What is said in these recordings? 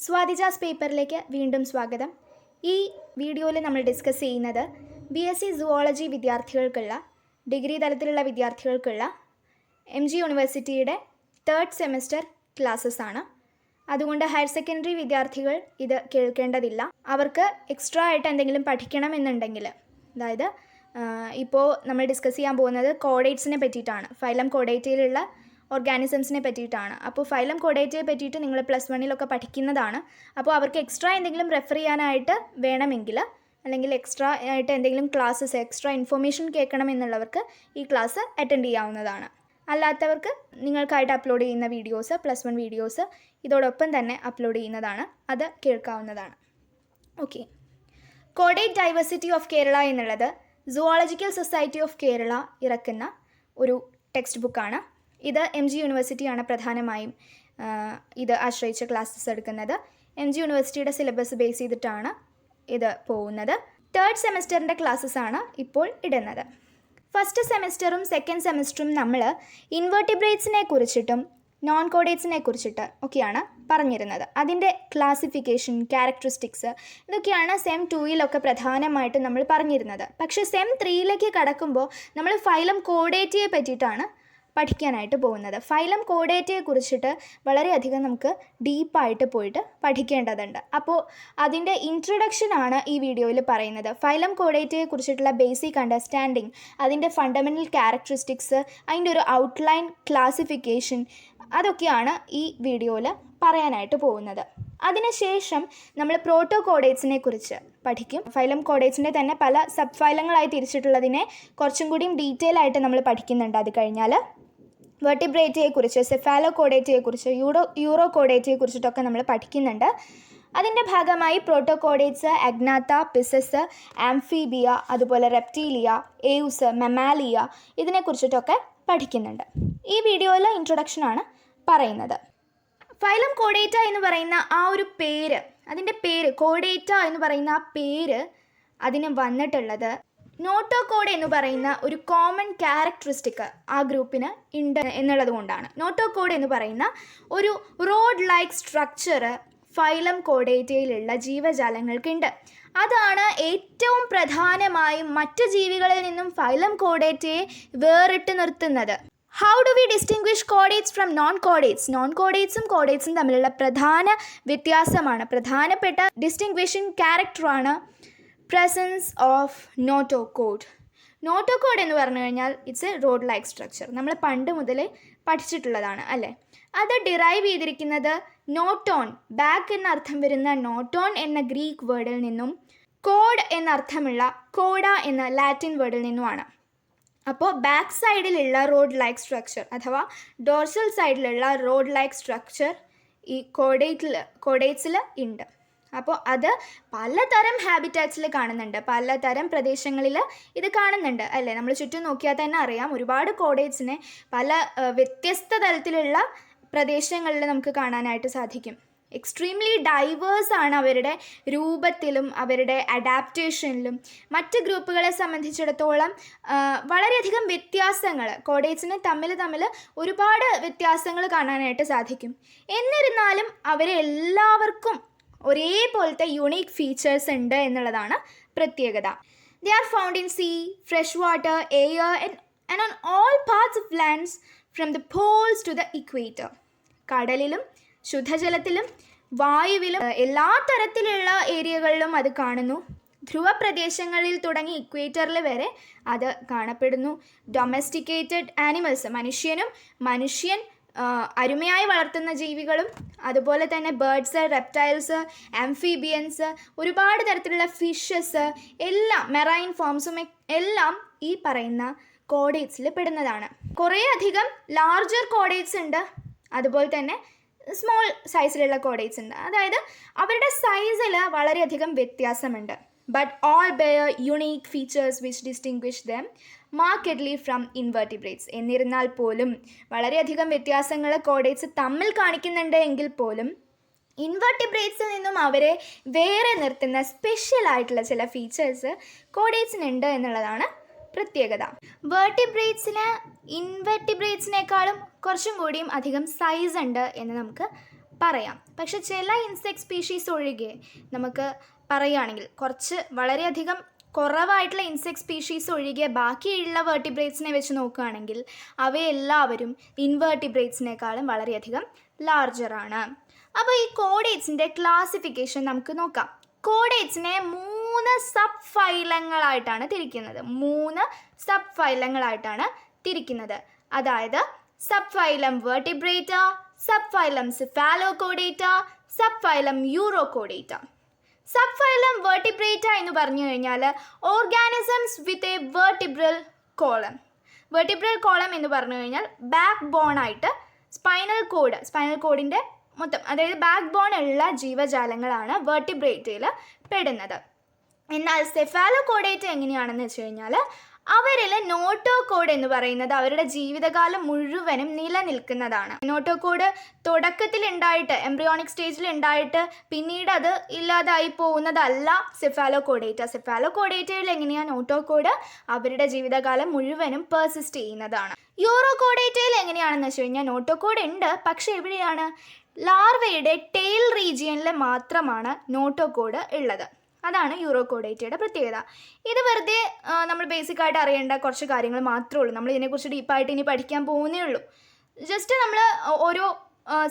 സ്വാതിജാസ് പേപ്പറിലേക്ക് വീണ്ടും സ്വാഗതം. ഈ വീഡിയോയിൽ നമ്മൾ ഡിസ്കസ് ചെയ്യുന്നത് BSc സുവോളജി വിദ്യാർത്ഥികൾക്കുള്ള ഡിഗ്രി തലത്തിലുള്ള വിദ്യാർത്ഥികൾക്കുള്ള MG യൂണിവേഴ്സിറ്റിയുടെ 3rd സെമസ്റ്റർ ക്ലാസ്സസ് ആണ്. അതുകൊണ്ട് ഹയർ സെക്കൻഡറി വിദ്യാർത്ഥികൾ ഇത് കേൾക്കേണ്ടതില്ല. അവർക്ക് എക്സ്ട്രാ ആയിട്ട് എന്തെങ്കിലും പഠിക്കണമെന്നുണ്ടെങ്കിൽ, അതായത് ഇപ്പോൾ നമ്മൾ ഡിസ്കസ് ചെയ്യാൻ പോകുന്നത് കോഡേറ്റ്സിനെ പറ്റിയിട്ടാണ്, ഫൈലം കോഡേറ്റയിലുള്ള ഓർഗാനിസംസിനെ പറ്റിയിട്ടാണ്. അപ്പോൾ ഫൈലം കോഡേറ്റയെ പറ്റിയിട്ട് നിങ്ങൾ +1 പഠിക്കുന്നതാണ്. അപ്പോൾ അവർക്ക് എക്സ്ട്രാ എന്തെങ്കിലും റെഫർ ചെയ്യാനായിട്ട് വേണമെങ്കിൽ, അല്ലെങ്കിൽ എക്സ്ട്രാ ആയിട്ട് എന്തെങ്കിലും ക്ലാസ്സസ്, എക്സ്ട്രാ ഇൻഫർമേഷൻ കേൾക്കണമെന്നുള്ളവർക്ക് ഈ ക്ലാസ് അറ്റൻഡ് ചെയ്യാവുന്നതാണ്. അല്ലാത്തവർക്ക് നിങ്ങൾക്കായിട്ട് അപ്ലോഡ് ചെയ്യുന്ന വീഡിയോസ്, +1 വീഡിയോസ് ഇതോടൊപ്പം തന്നെ അപ്ലോഡ് ചെയ്യുന്നതാണ്, അത് കേൾക്കാവുന്നതാണ്. ഓക്കെ, കോഡേറ്റ് ഡൈവേഴ്സിറ്റി ഓഫ് കേരള എന്നുള്ളത് സുവോളജിക്കൽ സൊസൈറ്റി ഓഫ് കേരള ഇറക്കുന്ന ഒരു ടെക്സ്റ്റ് ബുക്കാണ്. ഇത് MG യൂണിവേഴ്സിറ്റിയാണ് പ്രധാനമായും ഇത് ആശ്രയിച്ച ക്ലാസ്സസ് എടുക്കുന്നത്. MG യൂണിവേഴ്സിറ്റിയുടെ സിലബസ് ബേസ് ചെയ്തിട്ടാണ് ഇത് പോകുന്നത്. 3rd സെമസ്റ്ററിൻ്റെ ക്ലാസ്സസ് ആണ് ഇപ്പോൾ ഇടുന്നത്. ഫസ്റ്റ് സെമസ്റ്ററും സെക്കൻഡ് സെമസ്റ്ററും നമ്മൾ ഇൻവെർട്ടിബ്രേറ്റ്സിനെ കുറിച്ചിട്ടും നോൺ കോഡേറ്റ്സിനെ കുറിച്ചിട്ട് ഒക്കെയാണ് പറഞ്ഞിരുന്നത്. അതിൻ്റെ ക്ലാസിഫിക്കേഷൻ, ക്യാരക്ടറിസ്റ്റിക്സ് ഇതൊക്കെയാണ് സെം 2 പ്രധാനമായിട്ട് നമ്മൾ പറഞ്ഞിരുന്നത്. പക്ഷേ സെം 3 കടക്കുമ്പോൾ നമ്മൾ ഫൈലം കോഡേറ്റയെ പറ്റിയിട്ടാണ് പഠിക്കാനായിട്ട് പോകുന്നത്. ഫൈലം കോഡേറ്റയെ കുറിച്ചിട്ട് വളരെയധികം നമുക്ക് ഡീപ്പായിട്ട് പോയിട്ട് പഠിക്കേണ്ടതുണ്ട്. അപ്പോൾ അതിൻ്റെ ഇൻട്രൊഡക്ഷനാണ് ഈ വീഡിയോയിൽ പറയുന്നത്. ഫൈലം കോഡേറ്റയെ കുറിച്ചിട്ടുള്ള ബേസിക് അണ്ടർസ്റ്റാൻഡിങ്, അതിൻ്റെ ഫണ്ടമെൻ്റൽ ക്യാരക്ടറിസ്റ്റിക്സ്, അതിൻ്റെ ഒരു ഔട്ട്ലൈൻ, ക്ലാസിഫിക്കേഷൻ, അതൊക്കെയാണ് ഈ വീഡിയോയിൽ പറയാനായിട്ട് പോകുന്നത്. അതിനുശേഷം നമ്മൾ പ്രോട്ടോ കോഡേറ്റ്സിനെ കുറിച്ച് പഠിക്കും. ഫൈലം കോഡേറ്റ്സിൻ്റെ തന്നെ പല സബ് ഫൈലങ്ങളായി തിരിച്ചിട്ടുള്ളതിനെ കുറച്ചും കൂടിയും ഡീറ്റെയിൽ ആയിട്ട് നമ്മൾ പഠിക്കുന്നുണ്ട്. അത് കഴിഞ്ഞാൽ വെർട്ടിബ്രേറ്റയെക്കുറിച്ച്, സെഫാലോ കോഡേറ്റയെക്കുറിച്ച്, യൂറോ കോഡേറ്റയെക്കുറിച്ചിട്ടൊക്കെ നമ്മൾ പഠിക്കുന്നുണ്ട്. അതിൻ്റെ ഭാഗമായി പ്രോട്ടോ കോഡേറ്റ്സ്, അഗ്നാത്ത, പിസസ്, ആംഫീബിയ, അതുപോലെ റെപ്റ്റീലിയ, എയൂസ്, മെമാലിയ, ഇതിനെക്കുറിച്ചിട്ടൊക്കെ പഠിക്കുന്നുണ്ട്. ഈ വീഡിയോയിൽ ഇൻട്രൊഡക്ഷനാണ് പറയുന്നത്. ഫൈലം കോഡേറ്റ എന്ന് പറയുന്ന ആ ഒരു പേര്, അതിൻ്റെ പേര് കോഡേറ്റ എന്ന് പറയുന്ന ആ പേര് അതിന് വന്നിട്ടുള്ളത് നോട്ടോകോഡ് എന്ന് പറയുന്ന ഒരു കോമൺ ക്യാരക്ടറിസ്റ്റിക് ആ ഗ്രൂപ്പിന് ഉണ്ട് എന്നുള്ളത് കൊണ്ടാണ്. നോട്ടോകോഡ് എന്ന് പറയുന്ന ഒരു റോഡ് ലൈക്ക് സ്ട്രക്ചർ ഫൈലം കോഡേറ്റയിലുള്ള ജീവജാലങ്ങൾക്കുണ്ട്. അതാണ് ഏറ്റവും പ്രധാനമായും മറ്റ് ജീവികളിൽ നിന്നും ഫൈലം കോഡേറ്റയെ വേറിട്ട് നിർത്തുന്നത്. How do we distinguish chordates from non chordates? Non കോഡേറ്റ്സും കോഡേറ്റ്സും തമ്മിലുള്ള പ്രധാന വ്യത്യാസമാണ്, പ്രധാനപ്പെട്ട ഡിസ്റ്റിങ്വിഷിംഗ് ക്യാരക്ടറാണ് പ്രസൻസ് ഓഫ് നോട്ടോകോഡ്. നോട്ടോകോഡ് എന്ന് പറഞ്ഞു കഴിഞ്ഞാൽ it's A road like structure. നമ്മൾ പണ്ട് മുതലേ പഠിച്ചിട്ടുള്ളതാണ് അല്ലേ. അത് ഡിറൈവ് ചെയ്തിരിക്കുന്നത് നോട്ടോൺ, ബാക്ക് എന്നർത്ഥം വരുന്ന നോട്ടോൺ എന്ന ഗ്രീക്ക് വേർഡിൽ നിന്നും കോഡ് എന്നർത്ഥമുള്ള കോഡ എന്ന ലാറ്റിൻ വേർഡിൽ നിന്നുമാണ്. അപ്പോൾ ബാക്ക് സൈഡിലുള്ള റോഡ് ലൈക്ക് സ്ട്രക്ചർ അഥവാ ഡോർസൽ സൈഡിലുള്ള റോഡ് ലൈക്ക് സ്ട്രക്ചർ ഈ കോഡേറ്റ്സിൽ ഉണ്ട്. അപ്പോൾ അത് പലതരം ഹാബിറ്റാറ്റ്സിൽ കാണുന്നുണ്ട്, പലതരം പ്രദേശങ്ങളിൽ ഇത് കാണുന്നുണ്ട് അല്ലേ. നമ്മൾ ചുറ്റും നോക്കിയാൽ തന്നെ അറിയാം, ഒരുപാട് കോഡേറ്റ്സിനെ പല വ്യത്യസ്ത തരത്തിലുള്ള പ്രദേശങ്ങളിൽ നമുക്ക് കാണാനായിട്ട് സാധിക്കും. എക്സ്ട്രീംലി ഡൈവേഴ്സ് ആണ് അവരുടെ രൂപത്തിലും അവരുടെ അഡാപ്റ്റേഷനിലും. മറ്റ് ഗ്രൂപ്പുകളെ സംബന്ധിച്ചിടത്തോളം വളരെയധികം വ്യത്യാസങ്ങൾ, കോഡേറ്റ്സിന് തമ്മിൽ ഒരുപാട് വ്യത്യാസങ്ങൾ കാണാനായിട്ട് സാധിക്കും. എന്നിരുന്നാലും അവരെല്ലാവർക്കും ഒരേപോലത്തെ യുണീക്ക് ഫീച്ചേഴ്സ് ഉണ്ട് എന്നുള്ളതാണ് പ്രത്യേകത. They are found in sea, fresh water, air and on all parts of lands from the poles to the equator. കടലിലും ശുദ്ധജലത്തിലും വായുവിലും എല്ലാ തരത്തിലുള്ള ഏരിയകളിലും അത് കാണുന്നു. ധ്രുവപ്രദേശങ്ങളിൽ തുടങ്ങി ഇക്വേറ്ററിൽ വരെ അത് കാണപ്പെടുന്നു. ഡൊമസ്റ്റിക്കേറ്റഡ് ആനിമൽസ്, മനുഷ്യൻ അരുമയായി വളർത്തുന്ന ജീവികളും, അതുപോലെ തന്നെ ബേർഡ്സ്, റെപ്റ്റൈൽസ്, ആംഫീബിയൻസ്, ഒരുപാട് തരത്തിലുള്ള ഫിഷസ്, എല്ലാം മെറൈൻ ഫോംസും എല്ലാം ഈ പറയുന്ന കോഡേറ്റ്സിൽ പെടുന്നതാണ്. കുറേ അധികം ലാർജർ കോഡേറ്റ്സ് ഉണ്ട്, അതുപോലെ തന്നെ സ്മോൾ സൈസിലുള്ള കോഡേറ്റ്സ് ഉണ്ട്. അതായത് അവരുടെ സൈസിൽ വളരെയധികം വ്യത്യാസമുണ്ട്. But all bear unique features which distinguish them markedly from invertebrates. എന്നിരുന്നാൽ പോലും വളരെയധികം വ്യത്യാസങ്ങൾ കോഡേറ്റ്സ് തമ്മിൽ കാണിക്കുന്നുണ്ട് എങ്കിൽ പോലും ഇൻവെർട്ടിബ്രേറ്റ്സിൽ നിന്നും അവരെ വേറെ നിർത്തുന്ന സ്പെഷ്യൽ ആയിട്ടുള്ള ചില ഫീച്ചേഴ്സ് കോഡേറ്റ്സിനുണ്ട് എന്നുള്ളതാണ് പ്രത്യേകത. വെർട്ടിബ്രേറ്റ്സിന് ഇൻവെർട്ടിബ്രേറ്റ്സിനേക്കാളും കുറച്ചും കൂടിയും അധികം സൈസ് ഉണ്ട് എന്ന് നമുക്ക് പറയാം. പക്ഷെ ചില ഇൻസെക്ട് സ്പീഷീസ് ഒഴികെ നമുക്ക് പറയുകയാണെങ്കിൽ വളരെയധികം കുറവായിട്ടുള്ള ഇൻസെക്ട് സ്പീഷീസ് ഒഴികെ ബാക്കിയുള്ള വെർട്ടിബ്രേറ്റ്സിനെ വെച്ച് നോക്കുകയാണെങ്കിൽ അവയെല്ലാവരും ഇൻവെർട്ടിബ്രേറ്റ്സിനേക്കാളും വളരെയധികം ലാർജറാണ്. അപ്പോൾ ഈ കോഡേറ്റ്സിൻ്റെ ക്ലാസിഫിക്കേഷൻ നമുക്ക് നോക്കാം. കോഡേറ്റ്സിനെ 3 സബ് ഫൈലങ്ങളായിട്ടാണ് തിരിക്കുന്നത്. അതായത് sub phylum Vertebrata, sub phylum Cephalochordata, sub phylum Urochordata. Sub phylum Vertebrata എന്ന് പറഞ്ഞു കഴിഞ്ഞാൽ organisms with a vertebral column എന്ന് പറഞ്ഞു കഴിഞ്ഞാൽ ബാക്ക് ബോണായിട്ട് സ്പൈനൽ കോഡിൻ്റെ മൊത്തം, അതായത് ബാക്ക് ബോൺ ഉള്ള ജീവജാലങ്ങളാണ് വെർട്ടിബ്രേറ്റയിൽ പെടുന്നത്. എന്നാൽ സെഫാലോകോഡേറ്റ എങ്ങനെയാണെന്ന് വെച്ച് കഴിഞ്ഞാൽ അവരിൽ നോട്ടോകോഡ് എന്ന് പറയുന്നത് അവരുടെ ജീവിതകാലം മുഴുവനും നിലനിൽക്കുന്നതാണ്. നോട്ടോകോഡ് തുടക്കത്തിൽ ഉണ്ടായിട്ട് എംബ്രിയോണിക് സ്റ്റേജിൽ ഉണ്ടായിട്ട് പിന്നീട് അത് ഇല്ലാതായി പോകുന്നതല്ല സെഫാലോകോഡേറ്റയിൽ എങ്ങനെയാണ് നോട്ടോകോഡ് അവരുടെ ജീവിതകാലം മുഴുവനും പെർസിസ്റ്റ് ചെയ്യുന്നതാണ്. യൂറോകോഡേറ്റയിൽ എങ്ങനെയാണെന്ന് വെച്ച് കഴിഞ്ഞാൽ നോട്ടോകോഡ് ഉണ്ട്, പക്ഷെ എവിടെയാണ്? ലാർവയുടെ ടെയിൽ റീജിയനിൽ മാത്രമാണ് നോട്ടോകോഡ് ഉള്ളത്. അതാണ് യൂറോകോഡേറ്റയുടെ പ്രത്യേകത. ഇത് വെറുതെ നമ്മൾ ബേസിക്കായിട്ട് അറിയേണ്ട കുറച്ച് കാര്യങ്ങൾ മാത്രമേ ഉള്ളൂ. നമ്മൾ ഇതിനെക്കുറിച്ച് ഡീപ്പായിട്ട് ഇനി പഠിക്കാൻ പോകുന്നേ ഉള്ളൂ. ജസ്റ്റ് നമ്മൾ ഓരോ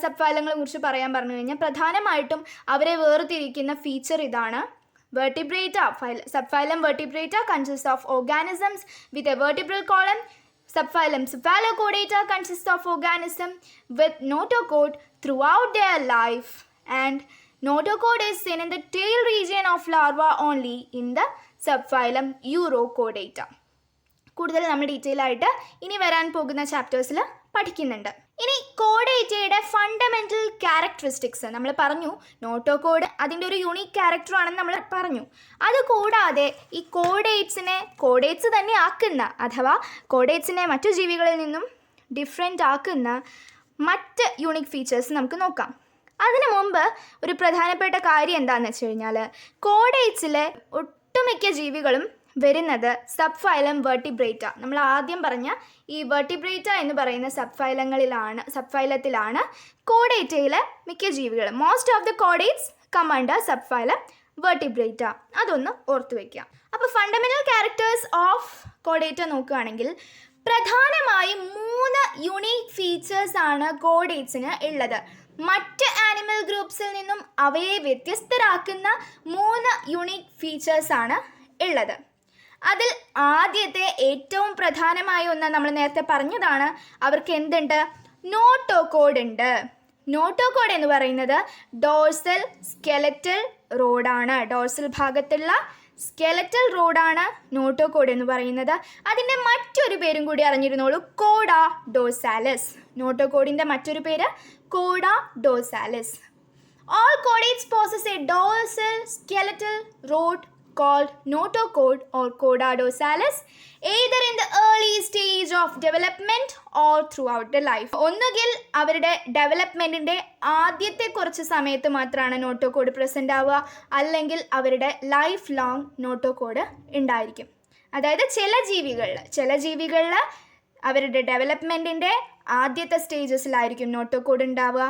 സബ് ഫൈലങ്ങളെ കുറിച്ച് പറയാൻ പറഞ്ഞു കഴിഞ്ഞാൽ പ്രധാനമായിട്ടും അവരെ വേർതിരിക്കുന്ന ഫീച്ചർ ഇതാണ്. subphylum vertebrata consists of organisms with a vertebral column. Subphylum Cephalochordata consists of organisms with notochord throughout their life, and notochord is seen in the tail region of larva only in the subphylum Urochordata. കൂടുതൽ നമ്മൾ detail ആയിട്ട് ഇനി വരാൻ പോകുന്ന ചാപ്റ്റേഴ്സിൽ പഠിക്കുന്നുണ്ട്. ഇനി കോഡേറ്റയുടെ fundamental characteristics നമ്മൾ പറഞ്ഞു. നോട്ടോകോഡ് അതിൻ്റെ ഒരു യുണീക്ക് ക്യാരക്ടറാണെന്ന് നമ്മൾ പറഞ്ഞു. അതുകൂടാതെ ഈ കോഡേറ്റ്സ് തന്നെ ആക്കുന്ന, അഥവാ കോഡേറ്റ്സിനെ മറ്റു ജീവികളിൽ നിന്നും ഡിഫറെൻ്റ് ആക്കുന്ന മറ്റ് യുണീക്ക് ഫീച്ചേഴ്സ് നമുക്ക് നോക്കാം. അതിനു മുമ്പ് ഒരു പ്രധാനപ്പെട്ട കാര്യം എന്താണെന്ന് വെച്ച് കഴിഞ്ഞാൽ കോഡേറ്റ്സിലെ ഒട്ടുമിക്ക ജീവികളും വരുന്നത് സബ് ഫൈലം വെർട്ടിബ്രേറ്റ. നമ്മൾ ആദ്യം പറഞ്ഞ ഈ വെർട്ടിബ്രേറ്റ എന്ന് പറയുന്ന സബ് ഫൈലത്തിലാണ് കോഡേറ്റയിലെ മിക്ക ജീവികൾ. Most of the chordates come under sub phylum vertebrata. അതൊന്ന് ഓർത്തു വയ്ക്കുക. അപ്പോൾ ഫണ്ടമെൻ്റൽ ക്യാരക്ടേഴ്സ് ഓഫ് കോഡേറ്റ നോക്കുകയാണെങ്കിൽ പ്രധാനമായും 3 യുണീക്ക് ഫീച്ചേഴ്സ് ആണ് കോഡേറ്റ്സിന് ഉള്ളത്. മറ്റ് ആനിമൽ ഗ്രൂപ്പ്സിൽ നിന്നും അവയെ വ്യത്യസ്തരാക്കുന്ന 3 യുണീക്ക് ഫീച്ചേഴ്സാണ് ഉള്ളത്. അതിൽ ആദ്യത്തെ ഏറ്റവും പ്രധാനമായ ഒന്ന് നമ്മൾ നേരത്തെ പറഞ്ഞതാണ്. അവർക്ക് എന്തുണ്ട്? നോട്ടോകോഡ് ഉണ്ട്. നോട്ടോകോഡ് എന്ന് പറയുന്നത് ഡോർസൽ സ്കെലറ്റൽ റോഡാണ്. ഡോർസൽ ഭാഗത്തുള്ള സ്കെലറ്റൽ റോഡാണ് നോട്ടോകോഡ് എന്ന് പറയുന്നത്. അതിൻ്റെ മറ്റൊരു പേരും കൂടി അറിഞ്ഞിരുന്നോളൂ, കോഡ ഡോർസാലിസ്. നോട്ടോകോഡിൻ്റെ മറ്റൊരു പേര് CODA ഡോർസാലിസ്. All codates possess a dorsal skeletal rod called notochord or coda dorsalis, either in the early stage of development or throughout the life. ഒന്നുകിൽ അവരുടെ ഡെവലപ്മെൻറ്റിൻ്റെ ആദ്യത്തെ കുറച്ച് സമയത്ത് മാത്രമാണ് നോട്ടോകോഡ് പ്രസൻ്റ് ആവുക, അല്ലെങ്കിൽ അവരുടെ ലൈഫ് ലോങ് നോട്ടോകോഡ് ഉണ്ടായിരിക്കും. അതായത് ചില ജീവികളിൽ അവരുടെ ഡെവലപ്മെൻറ്റിൻ്റെ ആദ്യത്തെ സ്റ്റേജസിലായിരിക്കും നോട്ടോകോഡ് ഉണ്ടാവുക.